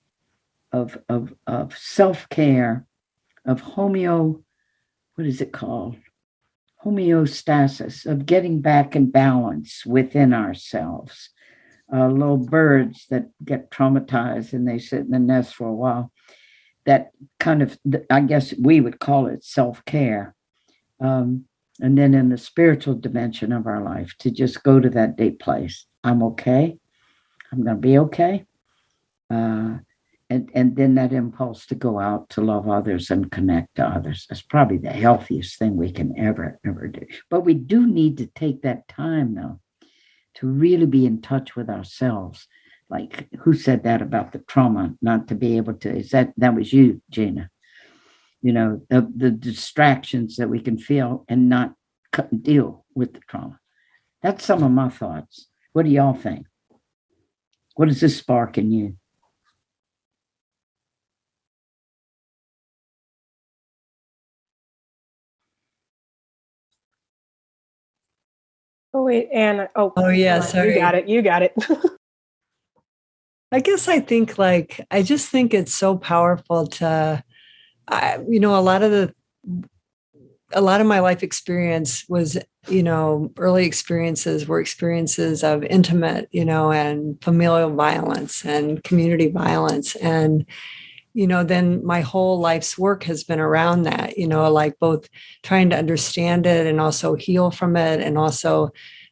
self-care, of homeostasis, of getting back in balance within ourselves. Little birds that get traumatized and they sit in the nest for a while, that kind of, I guess we would call it self-care. And then in the spiritual dimension of our life, to just go to that deep place. I'm okay. I'm going to be okay. And then that impulse to go out to love others and connect to others. That's probably the healthiest thing we can ever do. But we do need to take that time, though, to really be in touch with ourselves. Like, who said that about the trauma, not to be able to, that was you, Gina. You know, the distractions that we can feel and not deal with the trauma. That's some of my thoughts. What do y'all think? What does this spark in you? Oh wait, Anne. Oh yeah, sorry. You got it. I guess I think I just think it's so powerful to, a lot of my life experience was, early experiences were experiences of intimate, and familial violence and community violence. And, then my whole life's work has been around that, both trying to understand it and also heal from it and also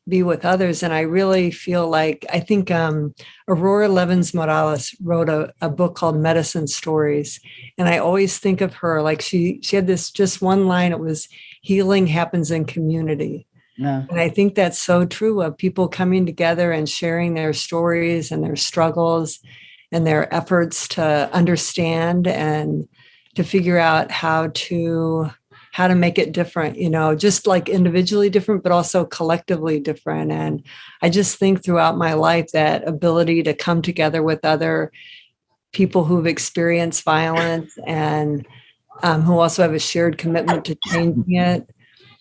be with others. And I really feel I think Aurora Levins Morales wrote a book called Medicine Stories. And I always think of her, she had this just one line, it was healing happens in community. Yeah. And I think that's so true of people coming together and sharing their stories and their struggles and their efforts to understand and to figure out how to make it different, just individually different, but also collectively different. And I just think throughout my life, that ability to come together with other people who've experienced violence and who also have a shared commitment to changing it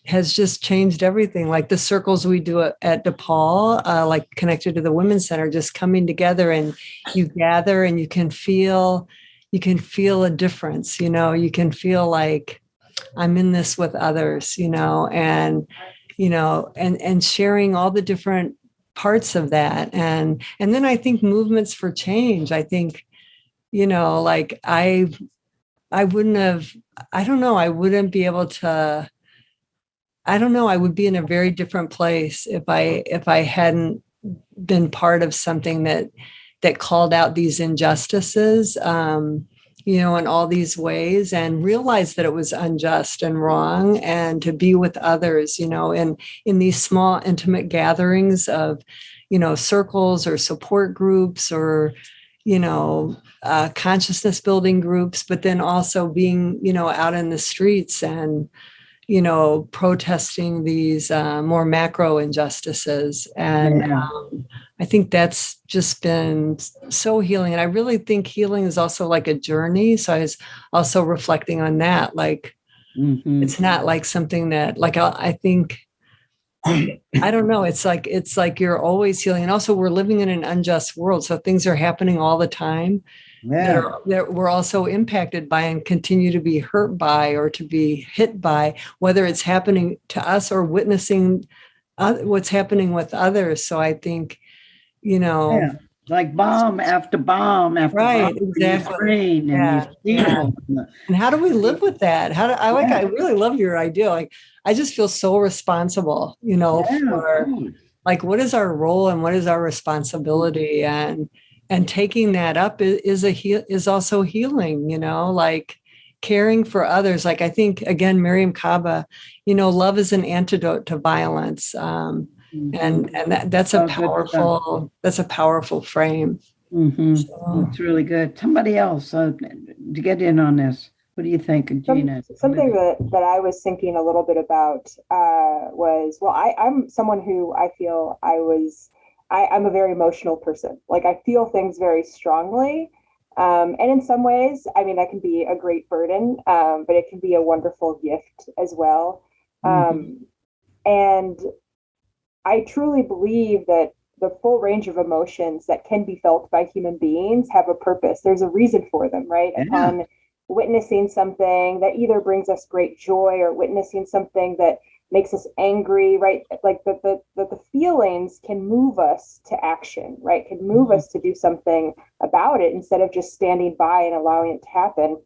has just changed everything. Like the circles we do at DePaul, connected to the Women's Center, just coming together and you gather and you can feel a difference, you can feel like I'm in this with others, and sharing all the different parts of that. And then I think movements for change, I think, I wouldn't be able to, I would be in a very different place if I hadn't been part of something that called out these injustices, in all these ways, and realize that it was unjust and wrong, and to be with others, in these small, intimate gatherings of, circles or support groups or, consciousness building groups, but then also being, out in the streets and, protesting these more macro injustices. And I think that's just been so healing. And I really think healing is also like a journey. So I was also reflecting on that. It's not like something that I think, I don't know. It's like you're always healing. And also we're living in an unjust world. So things are happening all the time. That we're also impacted by and continue to be hurt by or to be hit by, whether it's happening to us or witnessing what's happening with others. So I think, like bomb after bomb after right, bomb. exactly. And how do we live with that? I really love your idea. I just feel so responsible, for what is our role and what is our responsibility, and taking that up is also healing, caring for others. I think, again, Miriam Kaba, love is an antidote to violence. And that's a powerful frame. So. That's really good. Somebody else to get in on this. What do you think, Gina? Something that I was thinking a little bit about was, I'm someone who I feel I'm a very emotional person. I feel things very strongly. And in some ways, that can be a great burden, but it can be a wonderful gift as well. And I truly believe that the full range of emotions that can be felt by human beings have a purpose. There's a reason for them, right? Yeah. Upon witnessing something that either brings us great joy or witnessing something that makes us angry, right? The feelings can move us to action, right? Can move us to do something about it instead of just standing by and allowing it to happen.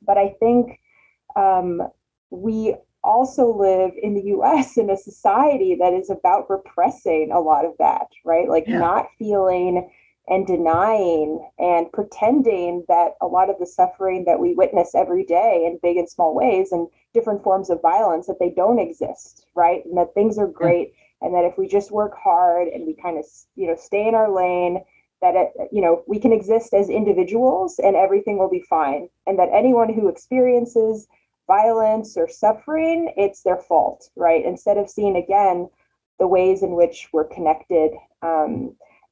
But I think we also live in the US in a society that is about repressing a lot of that, right? Like not feeling and denying and pretending that a lot of the suffering that we witness every day in big and small ways and different forms of violence, that they don't exist, right? And that things are great. And that if we just work hard and we kind of, stay in our lane, that, we can exist as individuals and everything will be fine. And that anyone who experiences violence or suffering, it's their fault, right? Instead of seeing again the ways in which we're connected,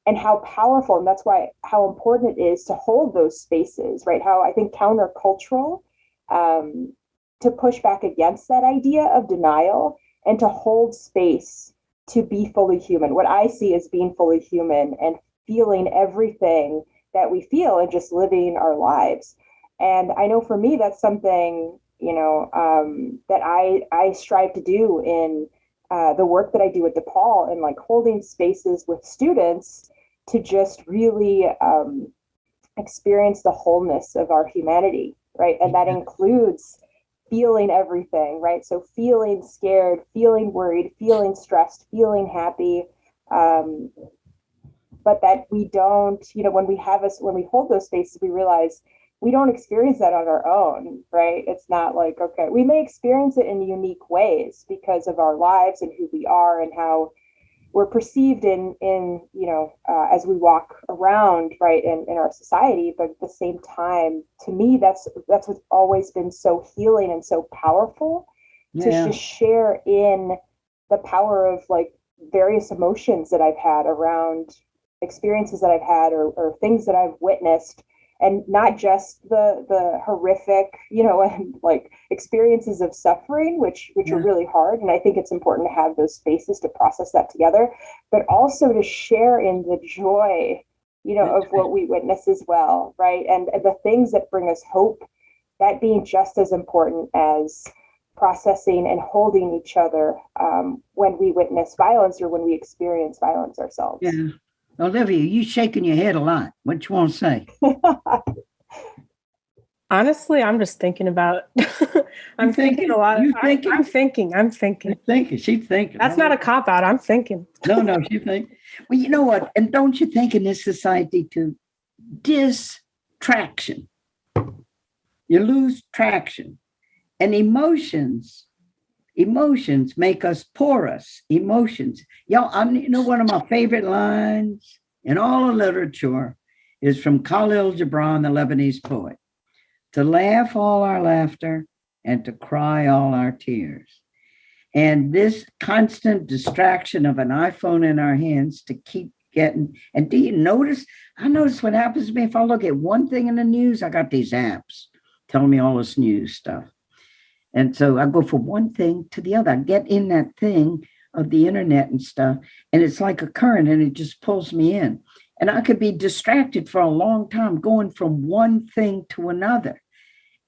and how powerful, and that's why how important it is to hold those spaces, right? How I think countercultural, to push back against that idea of denial and to hold space to be fully human. What I see as being fully human and feeling everything that we feel and just living our lives. And I know for me, that's something, that I strive to do in the work that I do at DePaul, and like holding spaces with students to just really experience the wholeness of our humanity, right? And that includes feeling everything, right? So feeling scared, feeling worried, feeling stressed, feeling happy, but that we don't, when we hold those spaces, we realize we don't experience that on our own, right? It's not like, okay, we may experience it in unique ways because of our lives and who we are and how we're perceived in as we walk around, right, in our society. But at the same time, to me, that's what's always been so healing and so powerful, to just share in the power of like various emotions that I've had around experiences that I've had or things that I've witnessed, and not just the horrific, and like experiences of suffering, which are really hard. And I think it's important to have those spaces to process that together, but also to share in the joy, of what we witness as well, right? And the things that bring us hope, that being just as important as processing and holding each other when we witness violence or when we experience violence ourselves. Yeah. Olivia, you shaking your head a lot. What you want to say? Honestly, I'm just thinking about, I'm thinking a lot. I'm thinking. She's thinking. That's not a cop-out. I'm thinking. No, she's thinking. Well, you know what? And don't you think in this society too, distraction, you lose traction, and emotions make us porous. Emotions. Y'all, one of my favorite lines in all of literature is from Khalil Gibran, the Lebanese poet: to laugh all our laughter and to cry all our tears. And this constant distraction of an iPhone in our hands to keep getting, and do you notice? I notice what happens to me if I look at one thing in the news, I got these apps telling me all this news stuff. And so I go from one thing to the other. I get in that thing of the internet and stuff, and it's like a current and it just pulls me in. And I could be distracted for a long time going from one thing to another.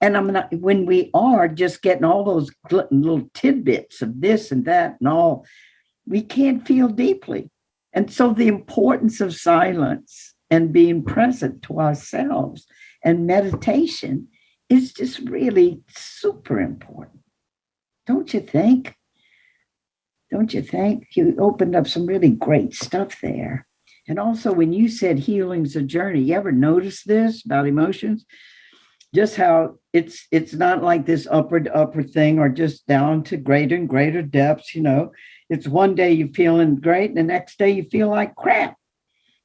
And I'm not, when we are just getting all those little tidbits of this and that and all, we can't feel deeply. And so the importance of silence and being present to ourselves and meditation is just really super important. Don't you think? Don't you think? You opened up some really great stuff there. And also when you said healing's a journey, you ever notice this about emotions? Just how it's not like this upward thing or just down to greater and greater depths, It's one day you're feeling great and the next day you feel like crap.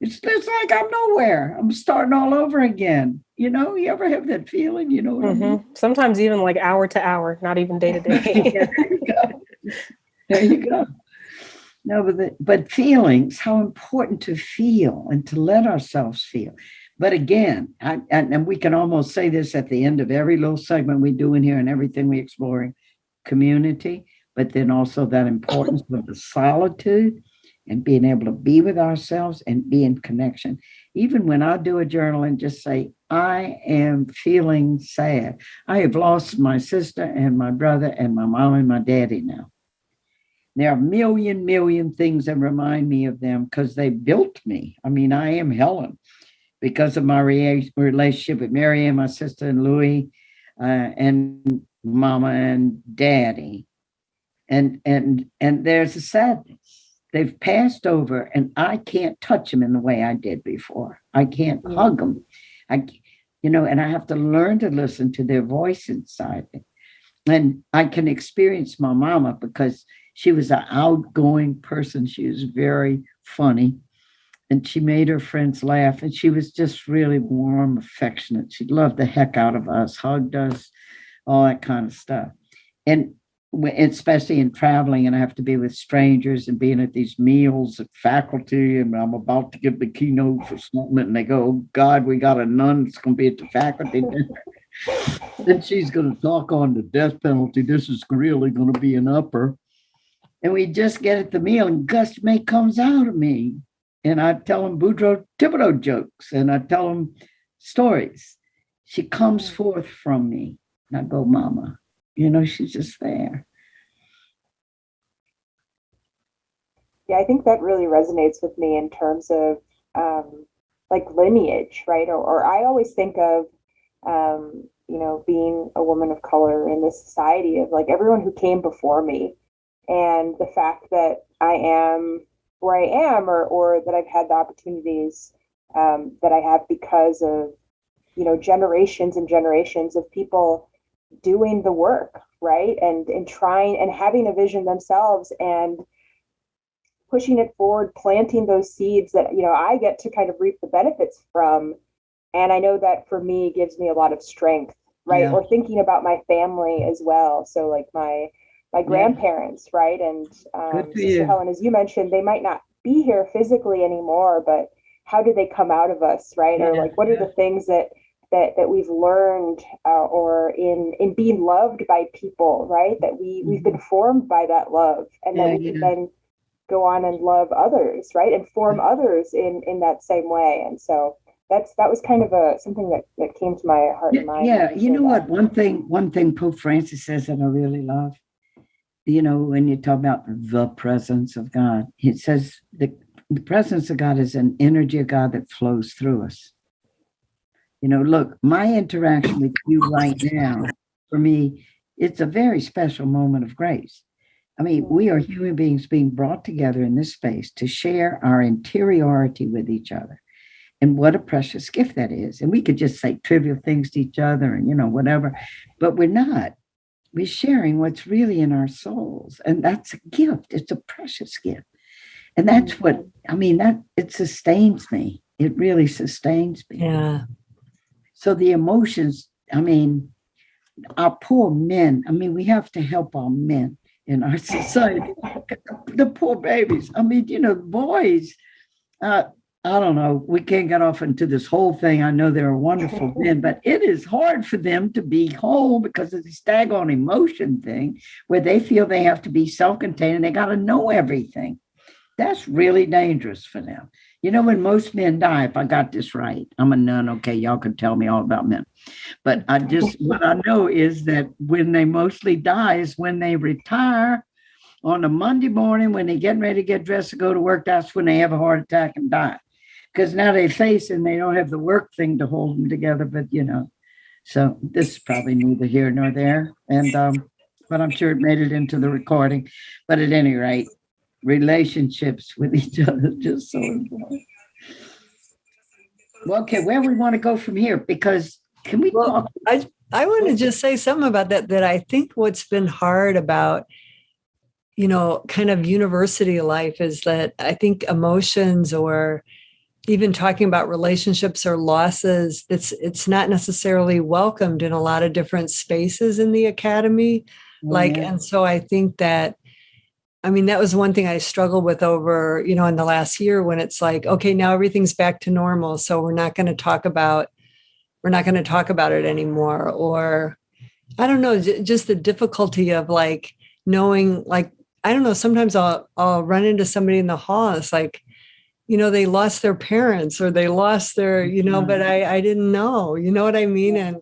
It's like I'm nowhere. I'm starting all over again. You ever have that feeling? You know what I mean? Sometimes even like hour to hour, not even day to day. There you go. No, but feelings, how important to feel and to let ourselves feel. But again, and we can almost say this at the end of every little segment we do in here and everything we exploring, community, but then also that importance of the solitude and being able to be with ourselves and be in connection. Even when I do a journal and just say, I am feeling sad. I have lost my sister and my brother and my mom and my daddy now. There are a million things that remind me of them because they built me. I mean, I am Helen because of my relationship with Mary and my sister and Louie and Mama and Daddy. And there's a sadness. They've passed over, and I can't touch them in the way I did before. I can't hug them. And I have to learn to listen to their voice inside me. And I can experience my mama because she was an outgoing person. She was very funny, and she made her friends laugh. And she was just really warm, affectionate. She loved the heck out of us, hugged us, all that kind of stuff. And especially in traveling, and I have to be with strangers and being at these meals at faculty, and I'm about to give the keynote for something, and they go, "Oh God, we got a nun that's going to be at the faculty dinner." Then she's going to talk on the death penalty. This is really going to be an upper. And we just get at the meal, and Gus May comes out of me, and I tell him Boudreaux Thibodeau jokes, and I tell him stories. She comes forth from me, and I go, "Mama." She's just there. Yeah, I think that really resonates with me in terms of like lineage, right? Or I always think of, being a woman of color in this society, of like everyone who came before me, and the fact that I am where I am, or that I've had the opportunities that I have because of, generations and generations of people doing the work, right? And trying and having a vision themselves and pushing it forward, planting those seeds that, I get to kind of reap the benefits from. And I know that for me gives me a lot of strength, right? Yeah. Or thinking about my family as well. So like my grandparents, right? And Sister Helen, as you mentioned, they might not be here physically anymore, but how do they come out of us, right? Or like, what are the things that we've learned, or in being loved by people, right? That we've been formed by that love, and that we can then go on and love others, right? And form others in that same way. And so that was kind of something that came to my heart and mind. Yeah, you know what? One thing Pope Francis says that I really love, when you talk about the presence of God, it says the presence of God is an energy of God that flows through us. Look, my interaction with you right now, for me, it's a very special moment of grace. I mean, we are human beings being brought together in this space to share our interiority with each other. And what a precious gift that is. And we could just say trivial things to each other and, whatever, but we're not. We're sharing what's really in our souls. And that's a gift. It's a precious gift. And that's what, it sustains me. It really sustains me. Yeah. So the emotions, our poor men, we have to help our men in our society. The poor babies. Boys, I don't know. We can't get off into this whole thing. I know they're wonderful men, but it is hard for them to be whole because of this daggone emotion thing where they feel they have to be self-contained and they got to know everything. That's really dangerous for them. When most men die, if I got this right, I'm a nun. Okay, y'all can tell me all about men. But what I know is that when they mostly die is when they retire on a Monday morning, when they're getting ready to get dressed to go to work. That's when they have a heart attack and die. Because now they face and they don't have the work thing to hold them together. But, so this is probably neither here nor there. And but I'm sure it made it into the recording. But at any rate, relationships with each other is just so important. Well, okay, where we want to go from here? Because can we talk? I want to just say something about that I think what's been hard about, kind of university life is that I think emotions, or even talking about relationships or losses, it's not necessarily welcomed in a lot of different spaces in the academy. And so I think that, that was one thing I struggled with over, in the last year, when it's like, okay, now everything's back to normal. So we're not going to talk about it anymore. Or I don't know, just the difficulty of like knowing, like, I don't know, sometimes I'll run into somebody in the hall. It's like, they lost their parents or they lost their, but I didn't know, you know what I mean? And,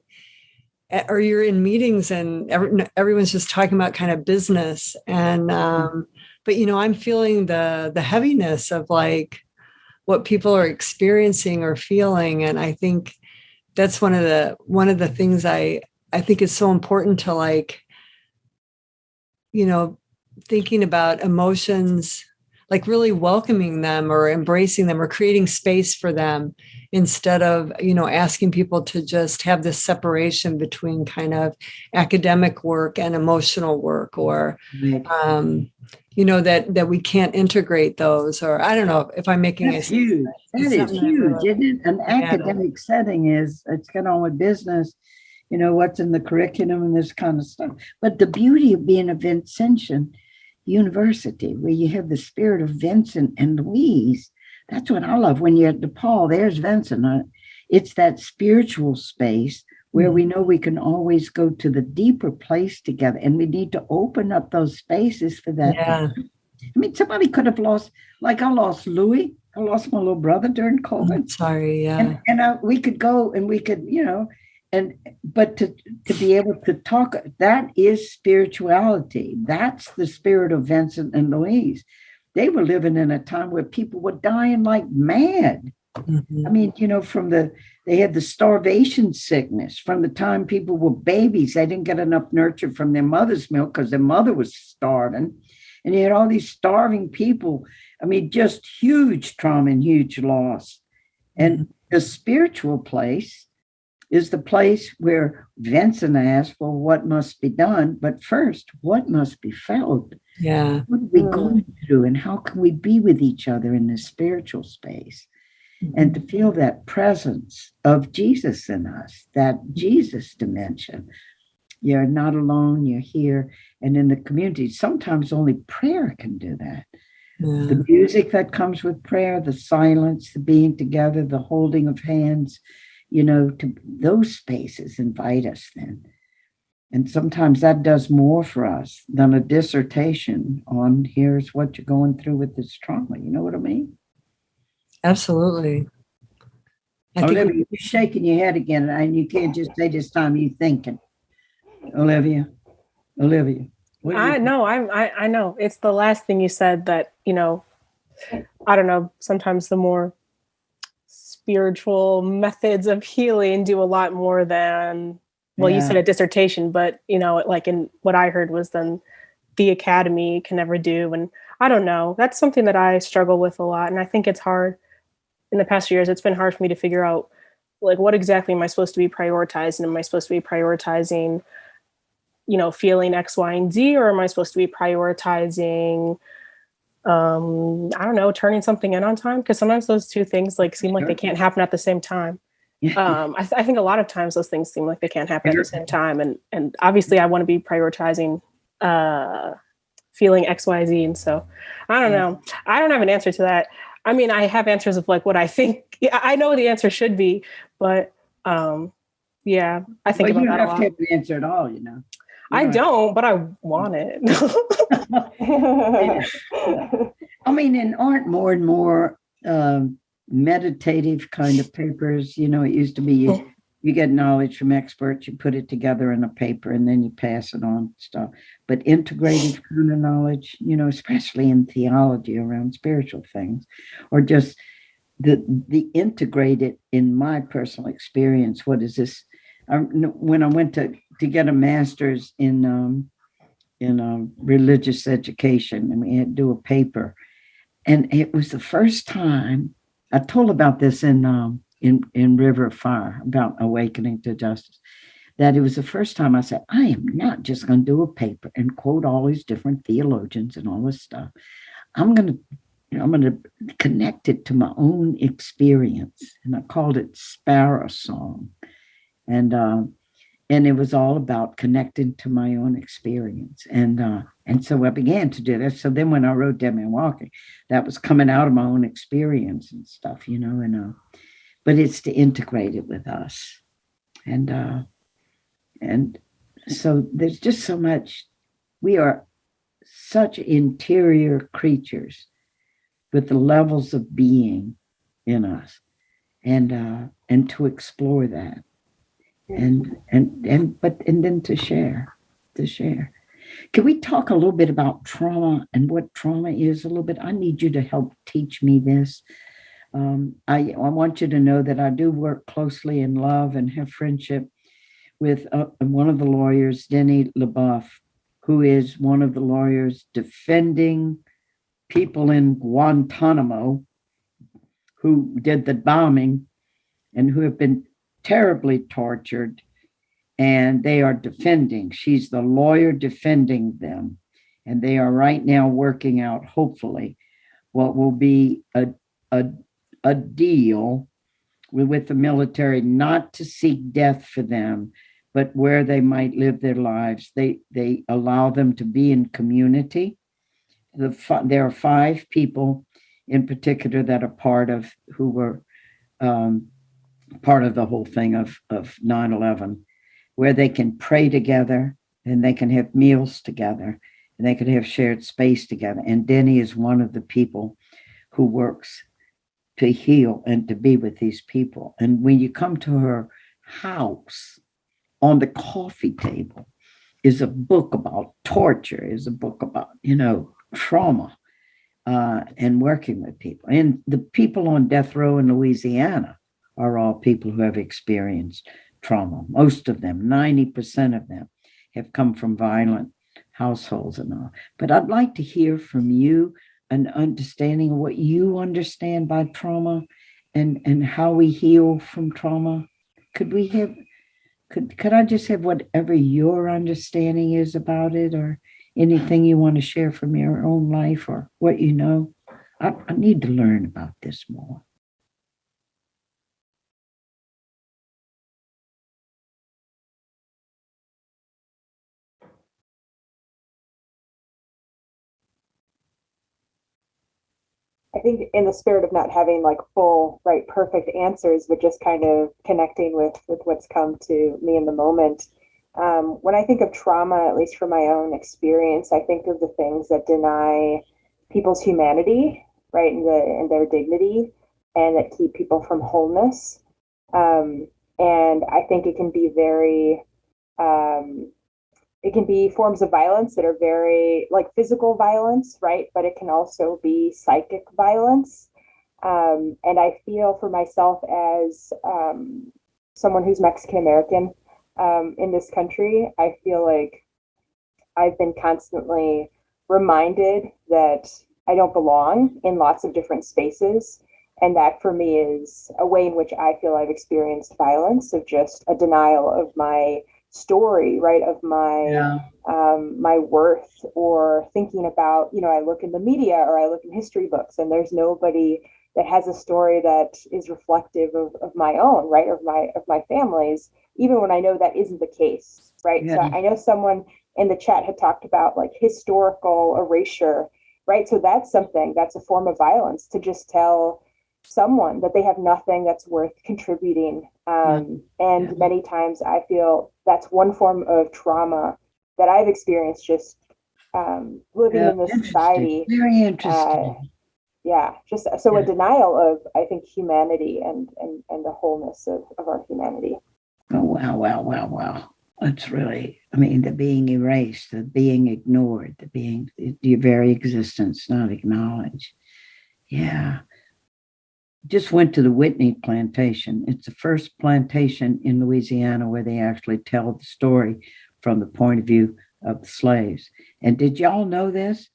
or you're in meetings and everyone's just talking about kind of business. And, but, I'm feeling the heaviness of like what people are experiencing or feeling. And I think that's one of the things I think is so important to like, thinking about emotions, like really welcoming them or embracing them or creating space for them instead of, asking people to just have this separation between kind of academic work and emotional work, or, Right. that we can't integrate those, or I don't know if I'm making That's huge. That is huge, isn't it? An academic setting it's got on with business, what's in the curriculum and this kind of stuff. But the beauty of being a Vincentian university, where you have the spirit of Vincent and Louise, that's what I love. When you're at DePaul, there's Vincent. It's that spiritual space where we know we can always go to the deeper place together, and we need to open up those spaces for that. Yeah. I mean, somebody could have lost, like I lost Louis. I lost my little brother during COVID. Sorry, yeah. And we could go and we could, but to be able to talk, that is spirituality. That's the spirit of Vincent and Louise. They were living in a time where people were dying like mad. I mean, they had the starvation sickness from the time people were babies. They didn't get enough nurture from their mother's milk because their mother was starving. And you had all these starving people. I mean, just huge trauma and huge loss. And the spiritual place is the place where Vincent asked, well, what must be done? But first, what must be felt? Yeah. What are we going through, and how can we be with each other in this spiritual space? And to feel that presence of Jesus in us, that Jesus dimension. You're not alone, you're here. And in the community, sometimes only prayer can do that. Yeah. The music that comes with prayer, the silence, the being together, the holding of hands, to those spaces invite us then. And sometimes that does more for us than a dissertation on here's what you're going through with this trauma. You know what I mean? Absolutely. Olivia, you're shaking your head again, and you can't just say this time you thinking. Olivia. I know. It's the last thing you said that, I don't know, sometimes the more spiritual methods of healing do a lot more than, you said a dissertation, but, like in what I heard was then the academy can never do. And I don't know, that's something that I struggle with a lot. And I think it's hard in the past few years. It's been hard for me to figure out, like, what exactly am I supposed to be prioritizing? Am I supposed to be prioritizing, feeling X, Y, and Z, or am I supposed to be prioritizing, I don't know, turning something in on time? Because sometimes those two things seem like they can't happen at the same time. I think a lot of times those things seem like they can't happen at the same time. And obviously I want to be prioritizing feeling X, Y, Z. And so I don't know. I don't have an answer to that. I mean, I have answers of what I think. I know the answer should be, but I think about that a lot. You don't have to have an answer at all, I don't, but I want it. I mean, and aren't more and more meditative kind of papers? It used to be you get knowledge from experts, you put it together in a paper, and then you pass it on stuff. But integrative kind of knowledge, especially in theology around spiritual things, or just the integrated, in my personal experience. What is this? When I went to get a master's in religious education, and we had to do a paper, and it was the first time I told about this in River of Fire about awakening to justice. That it was the first time I said, I am not just going to do a paper and quote all these different theologians and all this stuff. I'm going to connect it to my own experience, and I called it Sparrow Song. And it was all about connecting to my own experience. And so I began to do that. So then when I wrote Dead Man Walking, that was coming out of my own experience and stuff, but it's to integrate it with us. And so there's just so much. We are such interior creatures with the levels of being in us, and to explore that. And then to share. Can we talk a little bit about trauma and what trauma is a little bit? I need you to help teach me this. I want you to know that I do work closely in love and have friendship with one of the lawyers, Denny LeBoeuf, who is one of the lawyers defending people in Guantanamo who did the bombing and who have been terribly tortured, and they are defending. She's the lawyer defending them, and they are right now working out, hopefully, what will be a deal with the military, not to seek death for them, but where they might live their lives. They allow them to be in community. There are 5 people in particular that are who were part of the whole thing of 9/11, where they can pray together and they can have meals together and they can have shared space together. And Denny is one of the people who works to heal and to be with these people. And when you come to her house, on the coffee table is a book about torture, is a book about, trauma, and working with people. And the people on death row in Louisiana are all people who have experienced trauma. Most of them, 90% of them, have come from violent households and all. But I'd like to hear from you an understanding of what you understand by trauma and how we heal from trauma. Could I just have whatever your understanding is about it, or anything you want to share from your own life or what you know? I need to learn about this more. I think in the spirit of not having like full, right, perfect answers, but just kind of connecting with what's come to me in the moment. When I think of trauma, at least from my own experience, I think of the things that deny people's humanity, right, and their dignity, and that keep people from wholeness. And I think it can be it can be forms of violence that are very like physical violence, right? But it can also be psychic violence. And I feel for myself as someone who's Mexican American in this country, I feel like I've been constantly reminded that I don't belong in lots of different spaces. And that for me is a way in which I feel I've experienced violence, of just a denial of my story, right, of my my worth, or thinking about, I look in the media or I look in history books and there's nobody that has a story that is reflective of my own, right, of my family's, even when I know that isn't the case, right? Yeah. So I know someone in the chat had talked about like historical erasure, right? So that's a form of violence, to just tell someone that they have nothing that's worth contributing. Many times I feel that's one form of trauma that I've experienced just living in this society. Very interesting. Just so a denial of, I think, humanity and the wholeness of our humanity. Oh, wow. That's really, the being erased, the being ignored, your very existence not acknowledged. Yeah. Just went to the Whitney Plantation. It's the first plantation in Louisiana where they actually tell the story from the point of view of the slaves. And did y'all know this?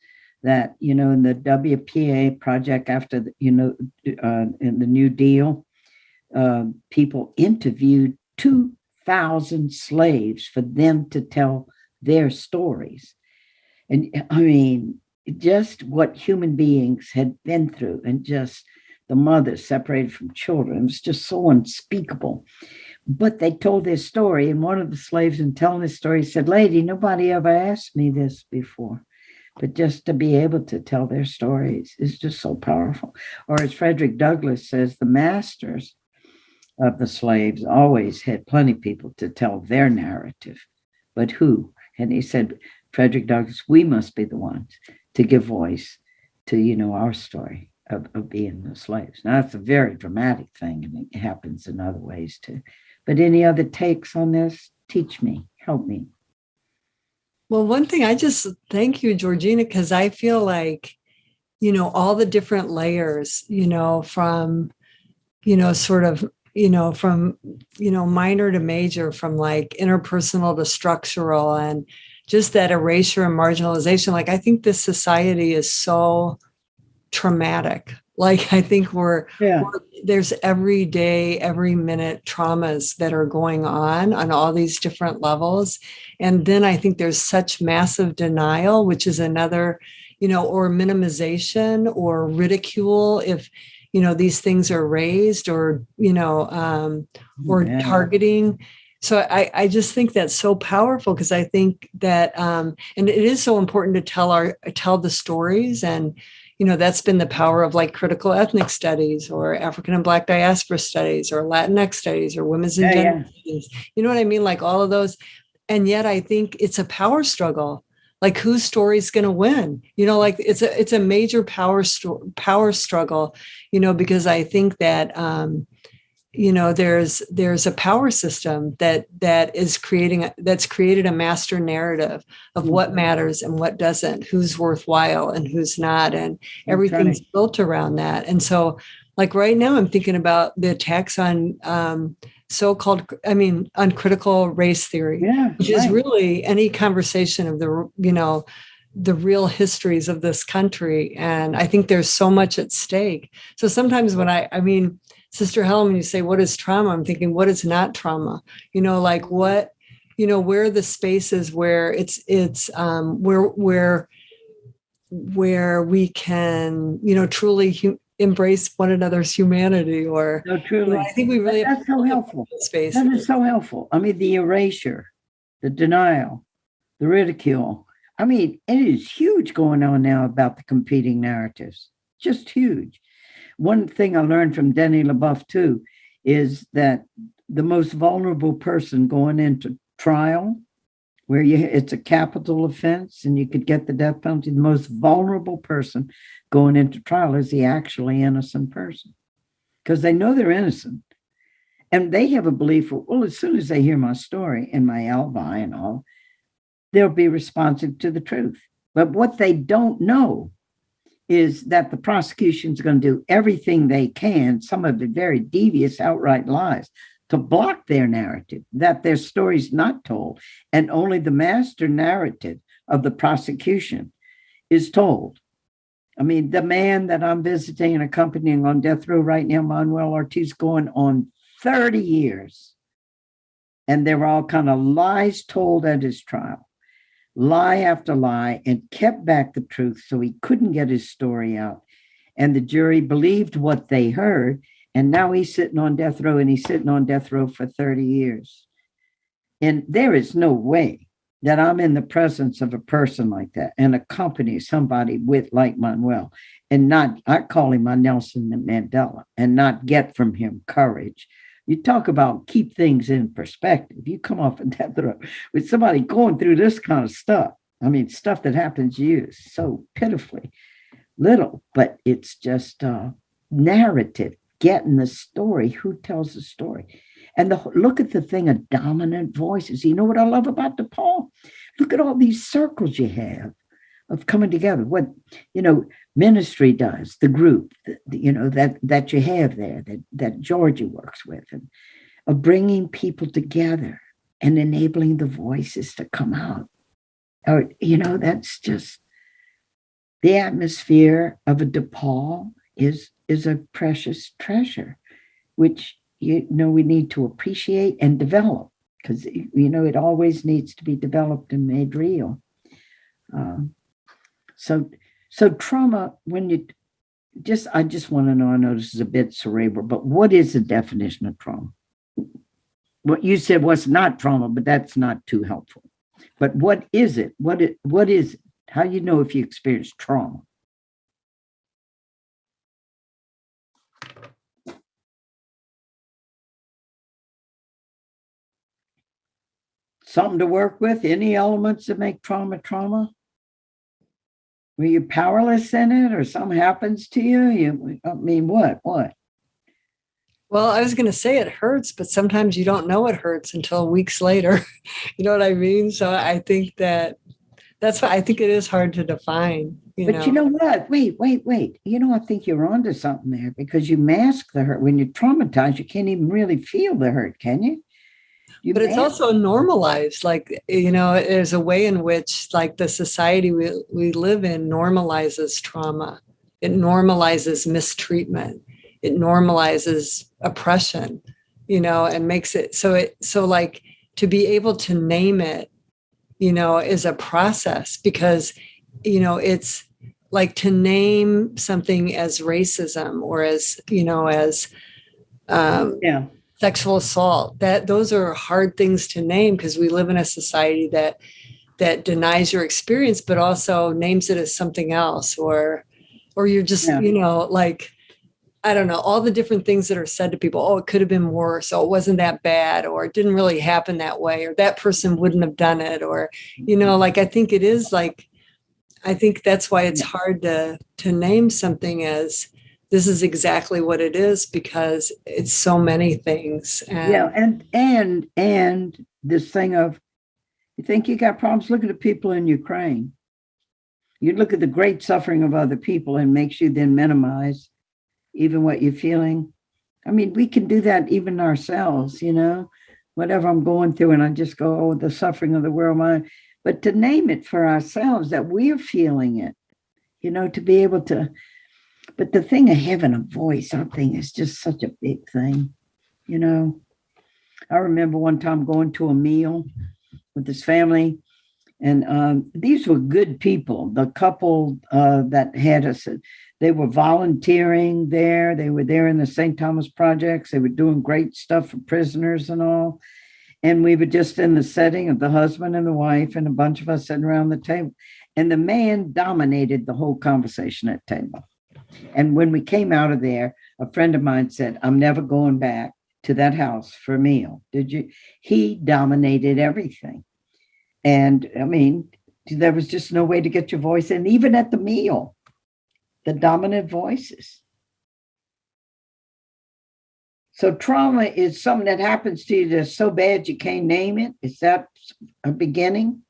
That, in the WPA project after, in the New Deal, people interviewed 2,000 slaves for them to tell their stories. And just what human beings had been through, and just the mothers separated from children. It was just so unspeakable. But they told their story, and one of the slaves, in telling his story, said, "Lady, nobody ever asked me this before." But just to be able to tell their stories is just so powerful. Or as Frederick Douglass says, the masters of the slaves always had plenty of people to tell their narrative. But who? And he said, Frederick Douglass, we must be the ones to give voice to, our story of being the slaves. Now, that's a very dramatic thing, and it happens in other ways too. But any other takes on this? Teach me, help me. Well, one thing, I just thank you, Georgina, because I feel like, all the different layers, from, sort of, from, minor to major, from like interpersonal to structural, and just that erasure and marginalization. Like, I think this society is so traumatic. Like, I think there's every day, every minute traumas that are going on all these different levels. And then I think there's such massive denial, which is another, or minimization or ridicule if, these things are raised or, or targeting. So I just think that's so powerful, because I think that, and it is so important to tell the stories. And, that's been the power of like critical ethnic studies or African and Black diaspora studies or Latinx studies or women's and gender studies. You know what I mean? Like all of those. And yet I think it's a power struggle. Like, whose story is going to win? Like it's a major power struggle, because I think that, there's a power system that's created a master narrative of what matters and what doesn't, who's worthwhile and who's not. And everything's built around that. And so like right now I'm thinking about the attacks on, on critical race theory, which is really any conversation of the real histories of this country. And I think there's so much at stake. So sometimes when Sister Helen, when you say, what is trauma? I'm thinking, what is not trauma? Like what, where are the spaces where it's where we can, truly embrace one another's humanity, or truly. I think we really that's so helpful. Space. That is so helpful. The erasure, the denial, the ridicule. It is huge going on now about the competing narratives. Just huge. One thing I learned from Denny LaBeouf too is that the most vulnerable person going into trial, where it's a capital offense and you could get the death penalty, the most vulnerable person going into trial is the actually innocent person, because they know they're innocent. And they have a belief, well, as soon as they hear my story and my alibi and all, they'll be responsive to the truth. But what they don't know is that the prosecution's going to do everything they can, some of the very devious outright lies, to block their narrative, that their story's not told. And only the master narrative of the prosecution is told. The man that I'm visiting and accompanying on death row right now, Manuel Ortiz, going on 30 years. And there were all kind of lies told at his trial. Lie after lie, and kept back the truth so he couldn't get his story out. And the jury believed what they heard. And now he's sitting on death row, and he's sitting on death row for 30 years. And there is no way that I'm in the presence of a person like that and accompany somebody with like Manuel and not, I call him my Nelson Mandela, and not get from him courage. You talk about keep things in perspective. You come off of death row with somebody going through this kind of stuff. Stuff that happens to you is so pitifully little, but it's just narrative, getting the story, who tells the story. And look at the thing of dominant voices. You know what I love about DePaul? Look at all these circles you have of coming together. What, ministry does, the group, that you have there, that Georgia works with, and of bringing people together and enabling the voices to come out. Or, that's just the atmosphere of a DePaul is a precious treasure, which, we need to appreciate and develop, because, it always needs to be developed and made real. So trauma, when I just want to know, I know this is a bit cerebral, but what is the definition of trauma? What you said was not trauma, but that's not too helpful. But what is it? What is it? How do you know if you experience trauma? Something to work with? Any elements that make trauma? Were you powerless in it, or something happens to you? What? Well, I was going to say it hurts, but sometimes you don't know it hurts until weeks later. You know what I mean? So I think that's why I think it is hard to define. But you know what? Wait. I think you're onto something there, because you mask the hurt. When you're traumatized, you can't even really feel the hurt, can you? But it's also normalized. Like, there's a way in which, like, the society we live in normalizes trauma. It normalizes mistreatment. It normalizes oppression, and makes it so like to be able to name it, is a process, because, it's like to name something as racism or as, sexual assault, that those are hard things to name, because we live in a society that denies your experience, but also names it as something else, or you're just, like, I don't know, all the different things that are said to people. Oh, it could have been worse. Oh, it wasn't that bad, or it didn't really happen that way, or that person wouldn't have done it, or, like, I think it is like, I think that's why it's hard to name something as this is exactly what it is, because it's so many things. And this thing of, you think you got problems, look at the people in Ukraine. You look at the great suffering of other people and makes you then minimize even what you're feeling. I mean, we can do that even ourselves, whatever I'm going through, and I just go, oh, the suffering of the world. But to name it for ourselves, that we're feeling it, to be able to. But the thing of having a voice, I think, is just such a big thing, I remember one time going to a meal with this family, and these were good people. The couple that had us, they were volunteering there. They were there in the St. Thomas projects. They were doing great stuff for prisoners and all. And we were just in the setting of the husband and the wife and a bunch of us sitting around the table. And the man dominated the whole conversation at table. And when we came out of there, a friend of mine said, I'm never going back to that house for a meal. Did you? He dominated everything. And I mean, there was just no way to get your voice in, even at the meal, the dominant voices. So trauma is something that happens to you that's so bad you can't name it. Is that a beginning?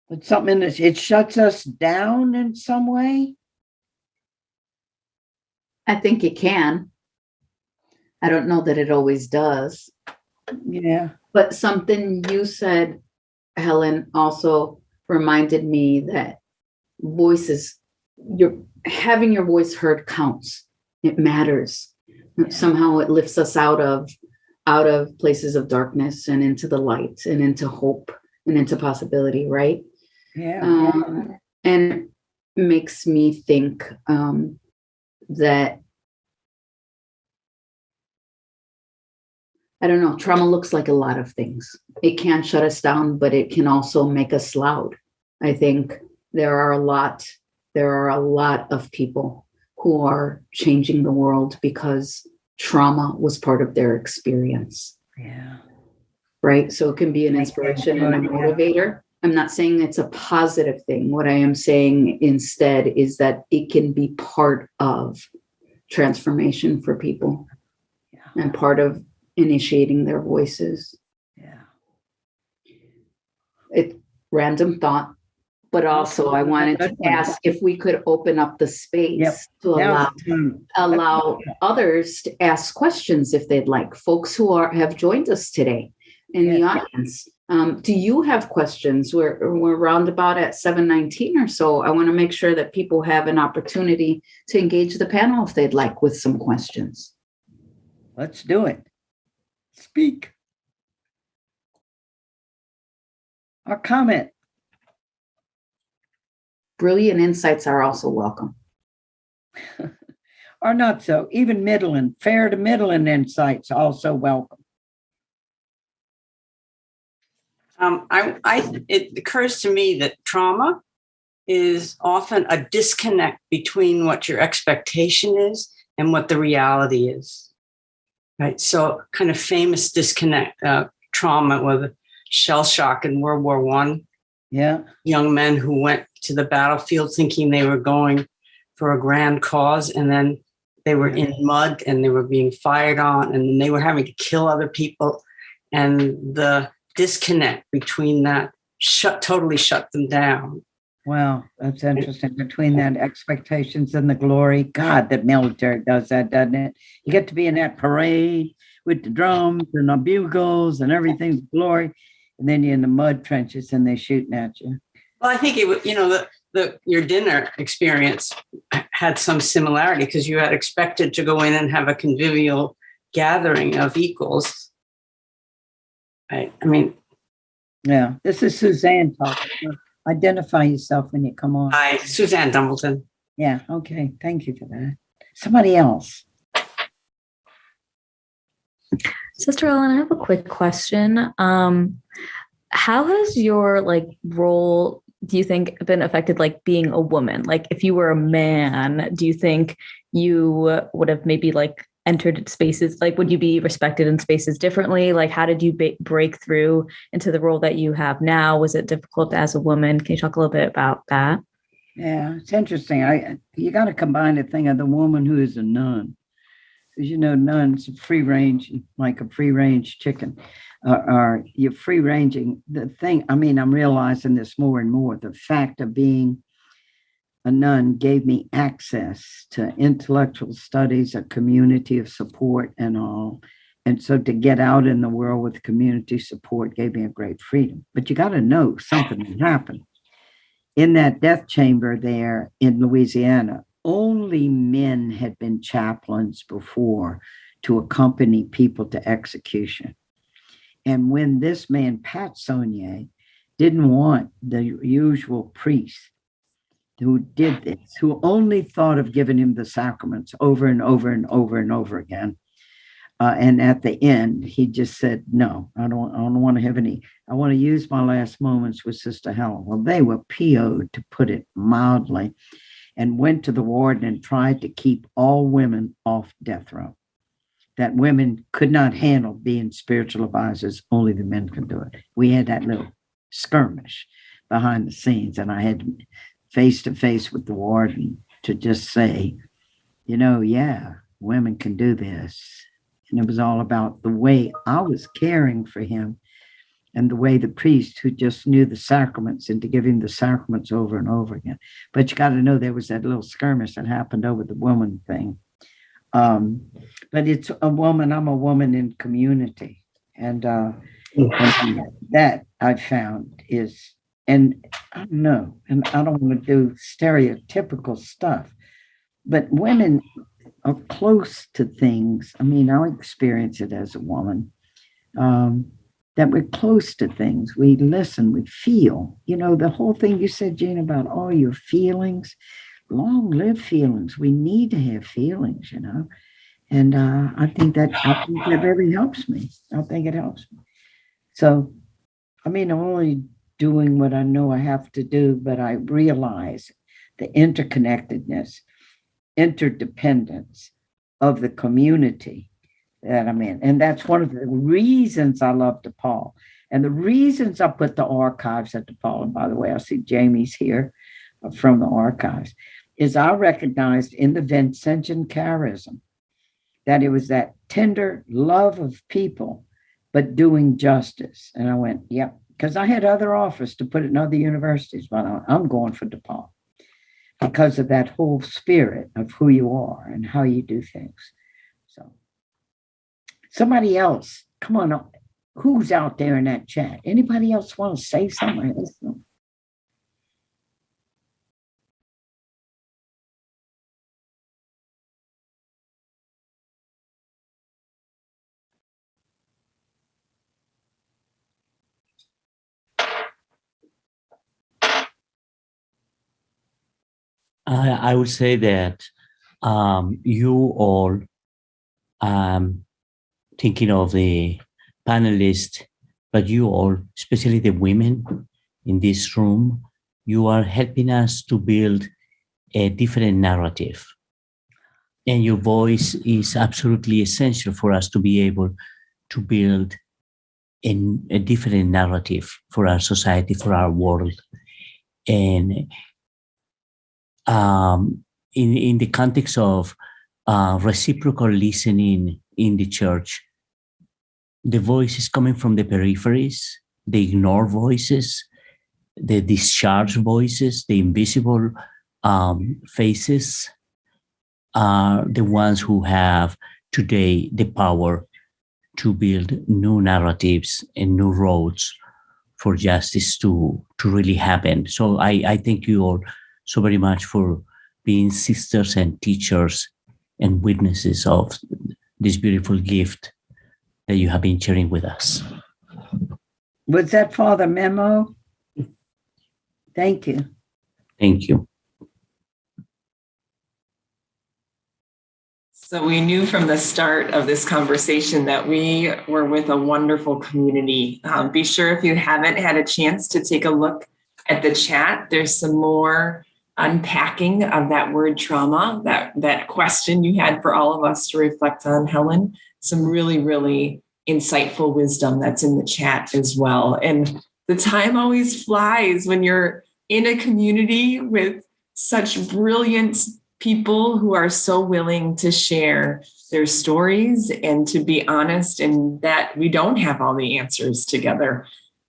But something that it shuts us down in some way? I think it can. I don't know that it always does. Yeah. But something you said, Helen, also reminded me that voices, having your voice heard counts. It matters. Yeah. Somehow it lifts us out of places of darkness and into the light and into hope and into possibility, right? Yeah. And makes me think that, I don't know, trauma looks like a lot of things. It can shut us down, but it can also make us loud. I think there are a lot of people who are changing the world because trauma was part of their experience. Yeah. Right? So it can be an inspiration and a motivator. I'm not saying it's a positive thing. What I am saying instead is that it can be part of transformation for people and part of initiating their voices. Yeah. It's random thought, but also I wanted to ask if we could open up the space to allow others to ask questions if they'd like. Folks who have joined us today in the audience. Do you have questions? We're roundabout at 7:19 or so. I want to make sure that people have an opportunity to engage the panel if they'd like with some questions. Let's do it. Speak. Or comment. Brilliant insights are also welcome. Or not so. Even middling, fair to middling insights also welcome. It occurs to me that trauma is often a disconnect between what your expectation is and what the reality is, right? So kind of famous disconnect, trauma with shell shock in World War I. Yeah. Young men who went to the battlefield thinking they were going for a grand cause, and then they were in mud and they were being fired on, and then they were having to kill other people. And the disconnect between that totally shut them down. Well, that's interesting. Between that expectations and the glory, God, that military does that, doesn't it? You get to be in that parade with the drums and the bugles and everything's glory, and then you're in the mud trenches and they're shooting at you. Well, I think it was, your dinner experience had some similarity because you had expected to go in and have a convivial gathering of equals. Right? I mean, yeah. This is Suzanne talking. Identify yourself when you come on. Hi, Suzanne Dumbleton. Yeah. Okay. Thank you for that. Somebody else. Sister Ellen, I have a quick question. How has your role, do you think, been affected, being a woman? If you were a man, do you think you would have maybe entered spaces? Would you be respected in spaces differently? How did you break through into the role that you have now? Was it difficult as a woman? Can you talk a little bit about that? Yeah, it's interesting. You got to combine the thing of the woman who is a nun. Because, nuns are free range, like a free range chicken. Or you're free ranging the thing. I mean, I'm realizing this more and more. The fact of being a nun gave me access to intellectual studies, a community of support and all. And so to get out in the world with community support gave me a great freedom. But you got to know something had happened. In that death chamber there in Louisiana, only men had been chaplains before to accompany people to execution. And when this man, Pat Saunier, didn't want the usual priest who did this, who only thought of giving him the sacraments over and over and over and over again. And at the end, he just said, no, I don't want to have any. I want to use my last moments with Sister Helen. Well, they were PO'd, to put it mildly, and went to the warden and tried to keep all women off death row. That women could not handle being spiritual advisors, only the men could do it. We had that little skirmish behind the scenes, and I had face to face with the warden to just say, yeah, women can do this. And it was all about the way I was caring for him and the way the priest who just knew the sacraments and to give him the sacraments over and over again. But you got to know there was that little skirmish that happened over the woman thing. But it's a woman, I'm a woman in community. And that I found is, and I don't know, and I don't want to do stereotypical stuff, but women are close to things. I mean, I experience it as a woman, that we're close to things. We listen, we feel, the whole thing you said, Jean, about all your feelings, long live feelings. We need to have feelings, and I think that really helps me. I think it helps me. So, I mean, I'm only doing what I know I have to do, but I realize the interconnectedness, interdependence of the community that I'm in. And that's one of the reasons I love DePaul. And the reasons I put the archives at DePaul, and by the way, I see Jamie's here from the archives, is I recognized in the Vincentian charism that it was that tender love of people, but doing justice. And I went, yep, because I had other offers to put it in other universities, but I'm going for DePaul because of that whole spirit of who you are and how you do things. So somebody else, come on, who's out there in that chat? Anybody else want to say something? I would say that you all, thinking of the panelists, but you all, especially the women in this room, you are helping us to build a different narrative. And your voice is absolutely essential for us to be able to build a different narrative for our society, for our world. And in the context of reciprocal listening in the church, the voice is coming from the peripheries, the ignored voices, the discharged voices, the invisible faces, are the ones who have today the power to build new narratives and new roads for justice to really happen. So I thank you all so very much for being sisters and teachers and witnesses of this beautiful gift that you have been sharing with us. Was that Father Memo? Thank you. Thank you. So we knew from the start of this conversation that we were with a wonderful community. Be sure if you haven't had a chance to take a look at the chat, there's some more unpacking of that word trauma, that question you had for all of us to reflect on, Helen. Some really, really insightful wisdom that's in the chat as well. And the time always flies when you're in a community with such brilliant people who are so willing to share their stories and to be honest, and that we don't have all the answers together.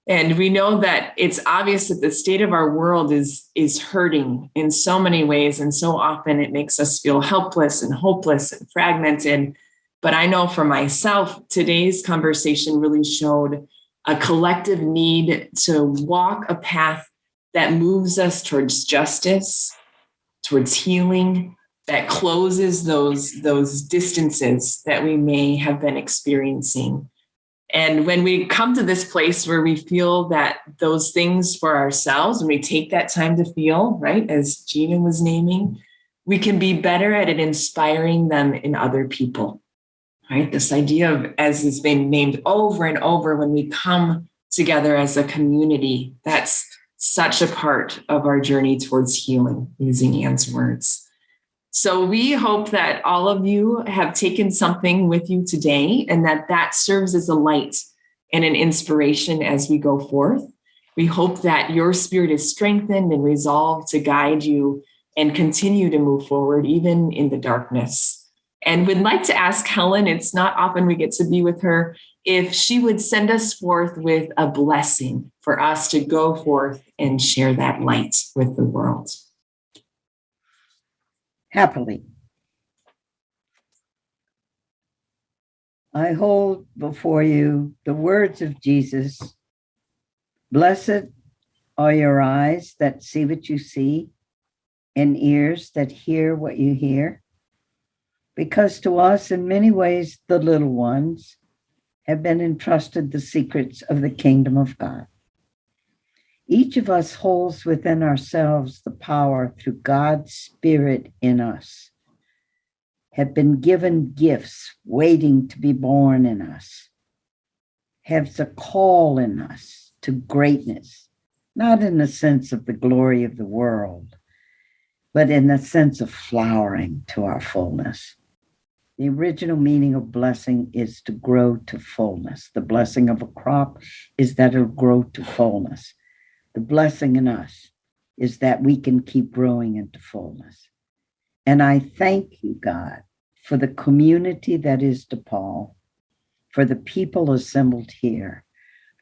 And we know that it's obvious that the state of our world is hurting in so many ways. And so often it makes us feel helpless and hopeless and fragmented. But I know for myself, today's conversation really showed a collective need to walk a path that moves us towards justice, towards healing, that closes those distances that we may have been experiencing. And when we come to this place where we feel that those things for ourselves, and we take that time to feel, right, as Gina was naming, we can be better at it inspiring them in other people, right? This idea of, as has been named over and over, when we come together as a community, that's such a part of our journey towards healing, using Anne's words. So we hope that all of you have taken something with you today, and that serves as a light and an inspiration as we go forth. We hope that your spirit is strengthened and resolved to guide you and continue to move forward, even in the darkness. And we'd like to ask Helen, it's not often we get to be with her, if she would send us forth with a blessing for us to go forth and share that light with the world. Happily. I hold before you the words of Jesus. Blessed are your eyes that see what you see, and ears that hear what you hear. Because to us, in many ways, the little ones have been entrusted the secrets of the kingdom of God. Each of us holds within ourselves the power through God's Spirit in us, have been given gifts waiting to be born in us, have the call in us to greatness, not in the sense of the glory of the world, but in the sense of flowering to our fullness. The original meaning of blessing is to grow to fullness. The blessing of a crop is that it'll grow to fullness. The blessing in us is that we can keep growing into fullness. And I thank you, God, for the community that is DePaul, for the people assembled here,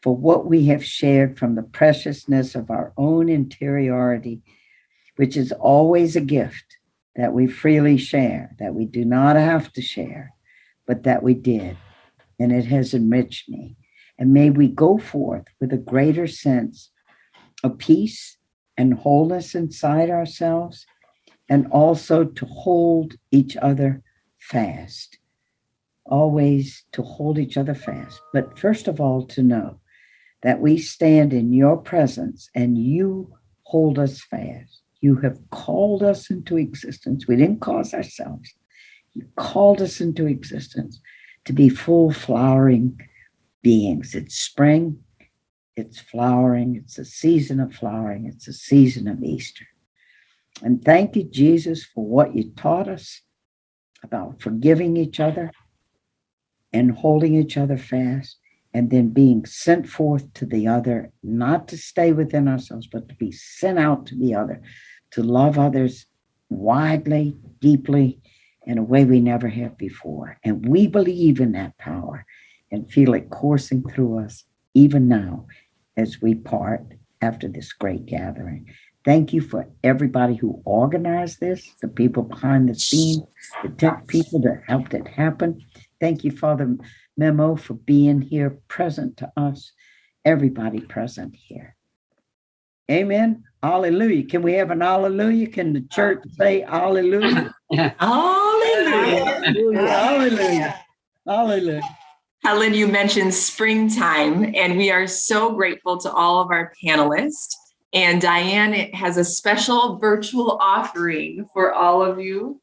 for what we have shared from the preciousness of our own interiority, which is always a gift that we freely share, that we do not have to share, but that we did. And it has enriched me. And may we go forth with a greater sense of peace and wholeness inside ourselves, and also to hold each other fast. Always to hold each other fast. But first of all, to know that we stand in your presence and you hold us fast. You have called us into existence. We didn't cause ourselves. You called us into existence to be full flowering beings. It's spring, it's flowering, it's a season of flowering, it's a season of Easter. And thank you, Jesus, for what you taught us about forgiving each other and holding each other fast, and then being sent forth to the other, not to stay within ourselves, but to be sent out to the other, to love others widely, deeply, in a way we never have before. And we believe in that power and feel it coursing through us even now as we part after this great gathering. Thank you for everybody who organized this, the people behind the scenes, the tech people that helped it happen. Thank you, Father Memo, for being here, present to us, everybody present here. Amen. Hallelujah. Can we have an hallelujah? Can the church say hallelujah? Hallelujah. Hallelujah. Hallelujah. Helen, you mentioned springtime, and we are so grateful to all of our panelists. And Diane has a special virtual offering for all of you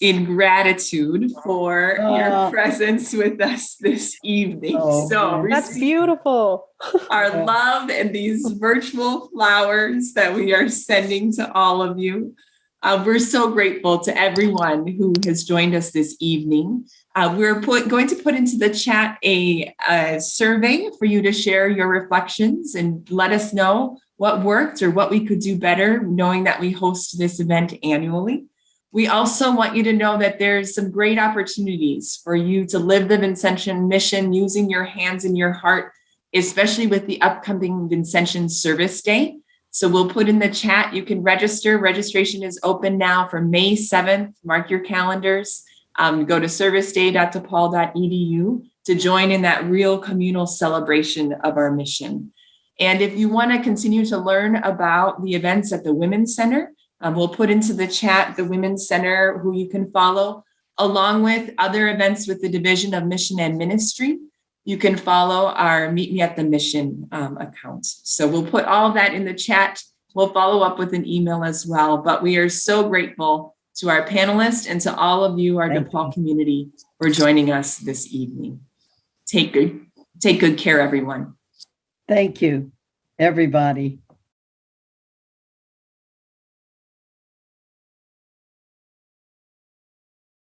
in gratitude for your presence with us this evening. So that's beautiful. Our love and these virtual flowers that we are sending to all of you. We're so grateful to everyone who has joined us this evening. We're going to put into the chat a survey for you to share your reflections and let us know what worked or what we could do better, knowing that we host this event annually. We also want you to know that there's some great opportunities for you to live the Vincentian mission using your hands and your heart, especially with the upcoming Vincentian Service Day. So we'll put in the chat, you can register. Registration is open now for May 7th. Mark your calendars. Go to serviceday.depaul.edu to join in that real communal celebration of our mission. And if you want to continue to learn about the events at the Women's Center, we'll put into the chat the Women's Center, who you can follow, along with other events with the Division of Mission and Ministry. You can follow our Meet Me at the Mission account. So we'll put all of that in the chat. We'll follow up with an email as well. But we are so grateful to our panelists and to all of you, our DePaul community, for joining us this evening. Take good care, everyone. Thank you, everybody.